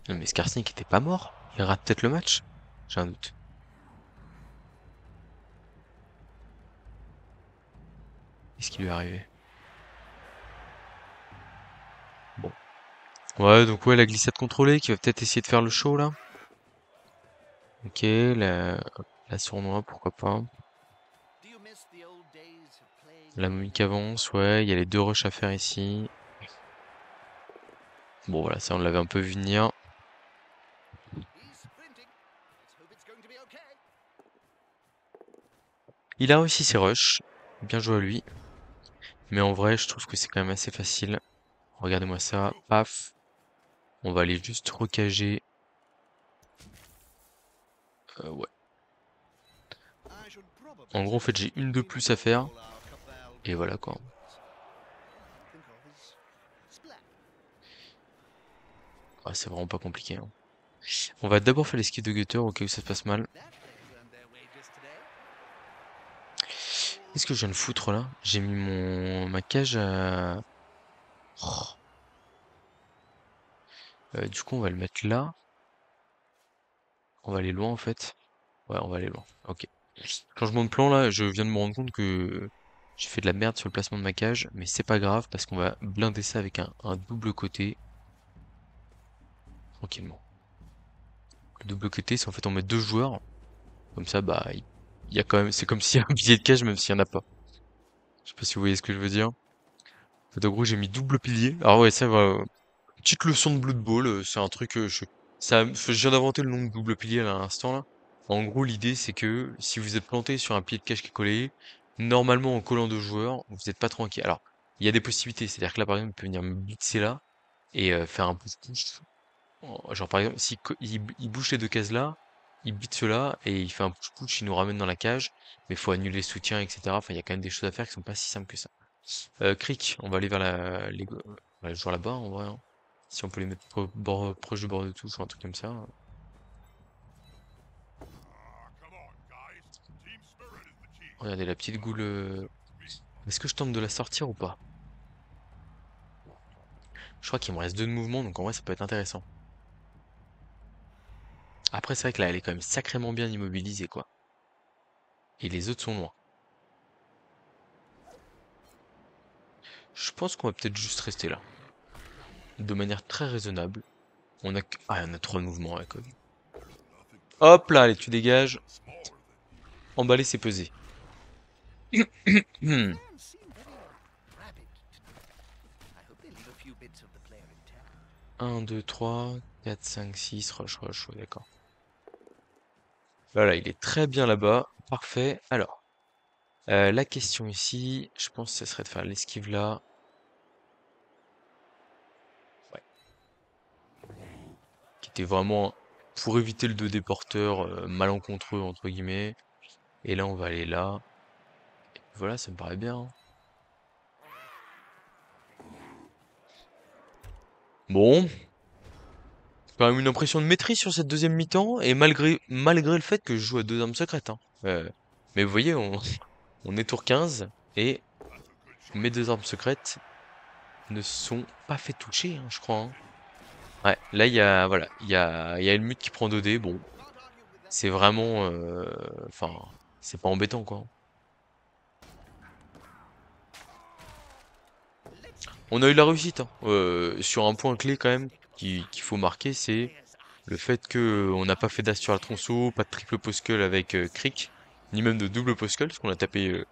Non, mais Skarsnik était pas mort? Il rate peut-être le match? J'ai un doute. Qu'est-ce qui lui est arrivé? Bon. Ouais, donc ouais, la glissade contrôlée qui va peut-être essayer de faire le show, là. Ok, la sournois, pourquoi pas. La momie qui avance, ouais, il y a les 2 rushs à faire ici. Bon, voilà, ça on l'avait un peu vu venir. Il a réussi ses rushs. Bien joué à lui. Mais en vrai, je trouve que c'est quand même assez facile. Regardez-moi ça. Paf. On va aller juste recager. Ouais. En gros, en fait, j'ai une de plus à faire. Et voilà, quoi. Ah, c'est vraiment pas compliqué, hein. On va d'abord faire l'esquive de gutter au cas où ça se passe mal. Qu'est-ce que je viens de foutre là? J'ai mis ma cage à... Oh. Du coup, on va le mettre là. On va aller loin en fait. Ouais, on va aller loin. Ok. Changement de plan là, je viens de me rendre compte que j'ai fait de la merde sur le placement de ma cage, mais c'est pas grave parce qu'on va blinder ça avec un double côté. Tranquillement. Le double côté, c'est en fait on met 2 joueurs. Comme ça, bah, il y a quand même, c'est comme s'il y a un pilier de cage même s'il y en a pas. Je sais pas si vous voyez ce que je veux dire. En fait, en gros, j'ai mis double pilier. Alors ouais, ça va. Petite leçon de Blood Bowl, c'est un truc, je viens d'inventer le nom de double pilier à l'instant là. En gros, l'idée c'est que si vous êtes planté sur un pied de cache qui est collé, normalement en collant 2 joueurs, vous n'êtes pas trop inquiet. Alors, il y a des possibilités, c'est-à-dire que là par exemple, il peut venir me blitzer là et faire un push-push. Genre par exemple, il bouge les 2 cases là, il bite ceux-là et il fait un push-push, il nous ramène dans la cage, mais il faut annuler le soutien, etc. Enfin, il y a quand même des choses à faire qui sont pas si simples que ça. Crick, on va aller vers on va les joueurs là-bas en vrai, hein. Si on peut les mettre proche du bord de touche ou un truc comme ça. Regardez la petite goule. Est-ce que je tente de la sortir ou pas? Je crois qu'il me reste 2 de mouvement, donc en vrai ça peut être intéressant. Après c'est vrai que là elle est quand même sacrément bien immobilisée quoi. Et les autres sont loin. Je pense qu'on va peut-être juste rester là. De manière très raisonnable. On a 3 de mouvements ouais, quand même. Hop là, allez tu dégages. Emballer c'est peser. 1, 2, 3, 4, 5, 6, rush, rush, ouais, d'accord. Voilà, il est très bien là-bas. Parfait. Alors, la question ici, je pense que ce serait de faire l'esquive là. C'était vraiment pour éviter le 2D porteur malencontreux, entre guillemets. Et là, on va aller là. Voilà, ça me paraît bien, hein. Bon, quand même une impression de maîtrise sur cette deuxième mi-temps, et malgré le fait que je joue à deux armes secrètes, hein. Mais vous voyez, on est tour 15, et mes deux armes secrètes ne sont pas fait toucher, hein, je crois, hein. Ouais, là, voilà, il y a Helmut qui prend 2D, bon, c'est vraiment, enfin, c'est pas embêtant, quoi. On a eu la réussite, hein. Sur un point clé, quand même, qu'il faut marquer, c'est le fait que on n'a pas fait d'as sur la tronçon, pas de triple post-cull avec Crick, ni même de double post-cull, parce qu'on a tapé,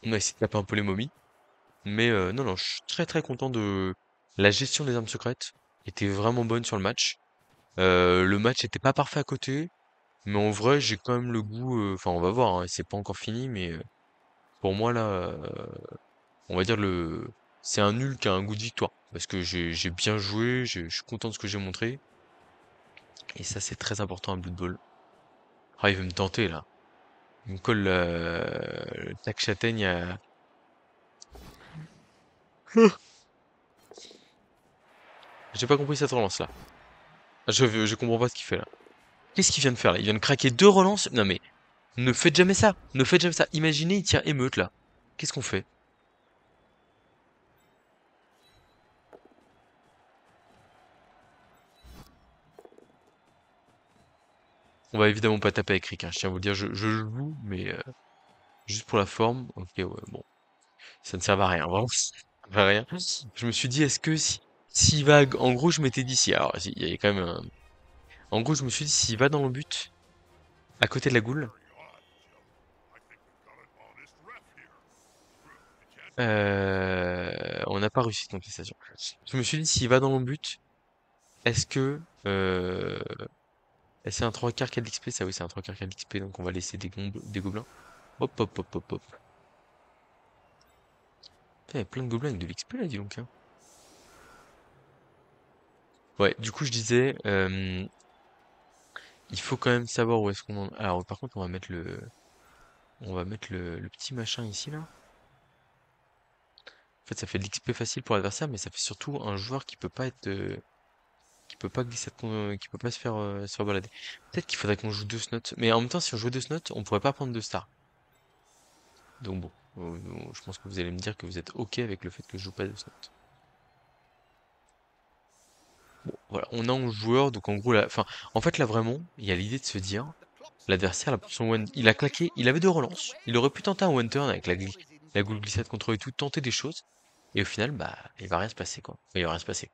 on a essayé de taper un peu les momies. Mais non, non, je suis très très content de la gestion des armes secrètes. Était vraiment bonne sur le match. Le match était pas parfait à côté, mais en vrai, j'ai quand même le goût. Enfin, on va voir, hein, c'est pas encore fini, mais pour moi là, on va dire c'est un nul qui a un goût de victoire, parce que j'ai bien joué, je suis content de ce que j'ai montré, et ça c'est très important à Blood Bowl. Ah, il veut me tenter là. Il me colle le tac châtaigne à... J'ai pas compris cette relance là. Je comprends pas ce qu'il fait là. Qu'est-ce qu'il vient de faire là? Il vient de craquer deux relances? Non mais, ne faites jamais ça! Ne faites jamais ça! Imaginez, il tire émeute là. Qu'est-ce qu'on fait? On va évidemment pas taper avec Rick, hein, je tiens à vous le dire, je joue, mais juste pour la forme. Ok, ouais, bon. Ça ne sert à rien, vraiment. Ça ne sert à rien. Je me suis dit, est-ce que s'il va... En gros, je m'étais dit, si... Alors, il y avait quand même un... En gros, je me suis dit, s'il va dans le but, à côté de la goule, on n'a pas réussi de contestation. Je me suis dit, s'il va dans le but, est-ce que... c'est un 3 quarts 4 d'XP, ça oui, c'est un 3 quarts 4 d'XP, donc on va laisser des gobelins. Hop, hop, hop, hop, hop. Putain, il y a plein de gobelins avec de l'XP là, dis donc, hein. Ouais, du coup, je disais, il faut quand même savoir où est-ce qu'on en... Alors, par contre, on va mettre le petit machin ici, là. En fait, ça fait de l'XP facile pour l'adversaire, mais ça fait surtout un joueur qui peut pas être, qui peut pas glisser, qui peut pas se faire balader. Peut-être qu'il faudrait qu'on joue deux snots. Mais en même temps, si on jouait deux snots, on pourrait pas prendre deux stars. Donc bon, je pense que vous allez me dire que vous êtes ok avec le fait que je joue pas deux snots. Bon, voilà, on a 11 joueurs, donc en gros, là, enfin, en fait, là, vraiment, il y a l'idée de se dire, l'adversaire, là, pour son one, il a claqué, il avait deux relances, il aurait pu tenter un one turn avec la goule glissade contrôle et tout, tenter des choses, et au final, bah, il va rien se passer, quoi. Enfin, il va rien se passer.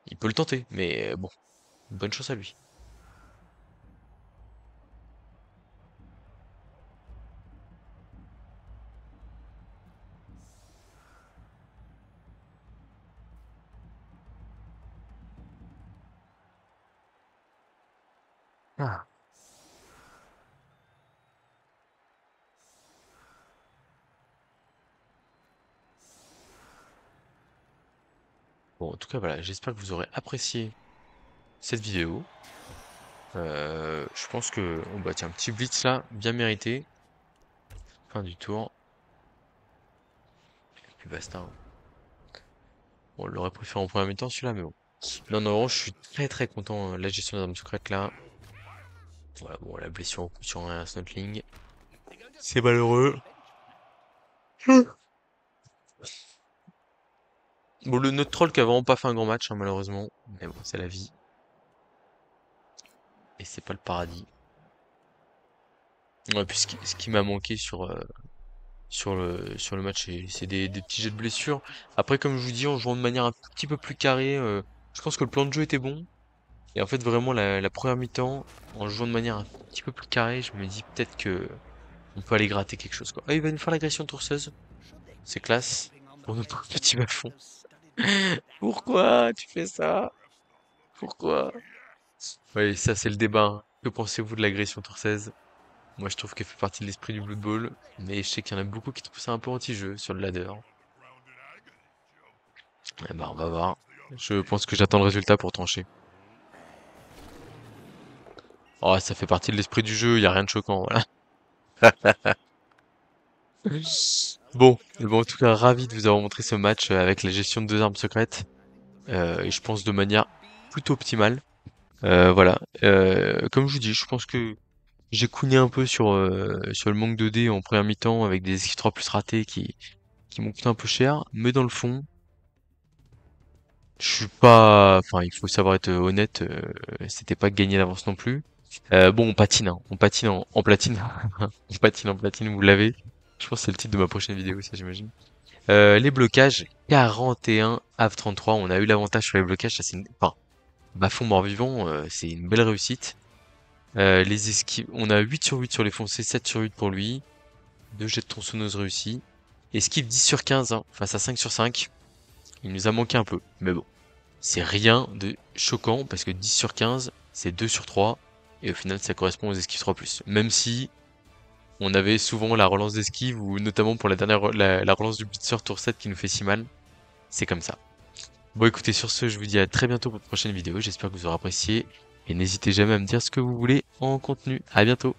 Il peut le tenter, mais bon, bonne chance à lui. Ah. Bon, en tout cas, voilà, j'espère que vous aurez apprécié cette vidéo. Je pense que, oh bah tiens, un petit blitz là, bien mérité. Fin du tour. Et puis basta, hein. Bon, on l'aurait préféré en première mi-temps celui-là, mais bon. Non, non, je suis très très content de la gestion des armes secrètes là. Voilà, bon, la blessure au coup sur un snotling. C'est malheureux. Bon, notre troll qui a vraiment pas fait un grand match, hein, malheureusement. Mais bon, c'est la vie. Et c'est pas le paradis. Ouais, puis ce qui m'a manqué sur le match, c'est des petits jets de blessure. Après, comme je vous dis, en jouant de manière un petit peu plus carrée, je pense que le plan de jeu était bon. Et en fait, vraiment, la première mi-temps, en jouant de manière un petit peu plus carrée, je me dis peut-être que on peut aller gratter quelque chose, quoi. Ah, il va nous faire l'agression tourseuse. C'est classe. Pour notre petit bafon. Pourquoi tu fais ça? Pourquoi? Oui, ça c'est le débat, hein. Que pensez-vous de l'agression toursaise? Moi je trouve qu'elle fait partie de l'esprit du Blood Bowl, mais je sais qu'il y en a beaucoup qui trouvent ça un peu anti-jeu sur le ladder. Eh ben on va voir. Je pense que j'attends le résultat pour trancher. Oh, ça fait partie de l'esprit du jeu, y a rien de choquant, voilà. Bon, en tout cas, ravi de vous avoir montré ce match avec la gestion de 2 armes secrètes. Et je pense de manière plutôt optimale. Voilà. Comme je vous dis, je pense que j'ai couiné un peu sur le manque de dés en première mi-temps avec des esquives 3 plus ratés qui m'ont coûté un peu cher. Mais dans le fond, je suis pas... Enfin, il faut savoir être honnête, c'était pas gagné d'avance non plus. Bon, on patine, hein. On patine en platine. On patine en platine, vous l'avez. Je pense que c'est le titre de ma prochaine vidéo, ça j'imagine. Les blocages, 41 Av 33. On a eu l'avantage sur les blocages, ça c'est enfin, Bafond mort-vivant, c'est une belle réussite. Les esquives, on a 8 sur 8 sur les foncés, 7 sur 8 pour lui. 2 jets de tronçonneuse réussis. Esquive 10 sur 15, hein, face à 5 sur 5. Il nous a manqué un peu, mais bon. C'est rien de choquant, parce que 10 sur 15, c'est 2 sur 3. Et au final, ça correspond aux esquives 3+. Même si on avait souvent la relance d'esquive, ou notamment pour la relance du blitzer tour 7 qui nous fait si mal. C'est comme ça. Bon écoutez, sur ce, je vous dis à très bientôt pour une prochaine vidéo. J'espère que vous aurez apprécié. Et n'hésitez jamais à me dire ce que vous voulez en contenu. À bientôt.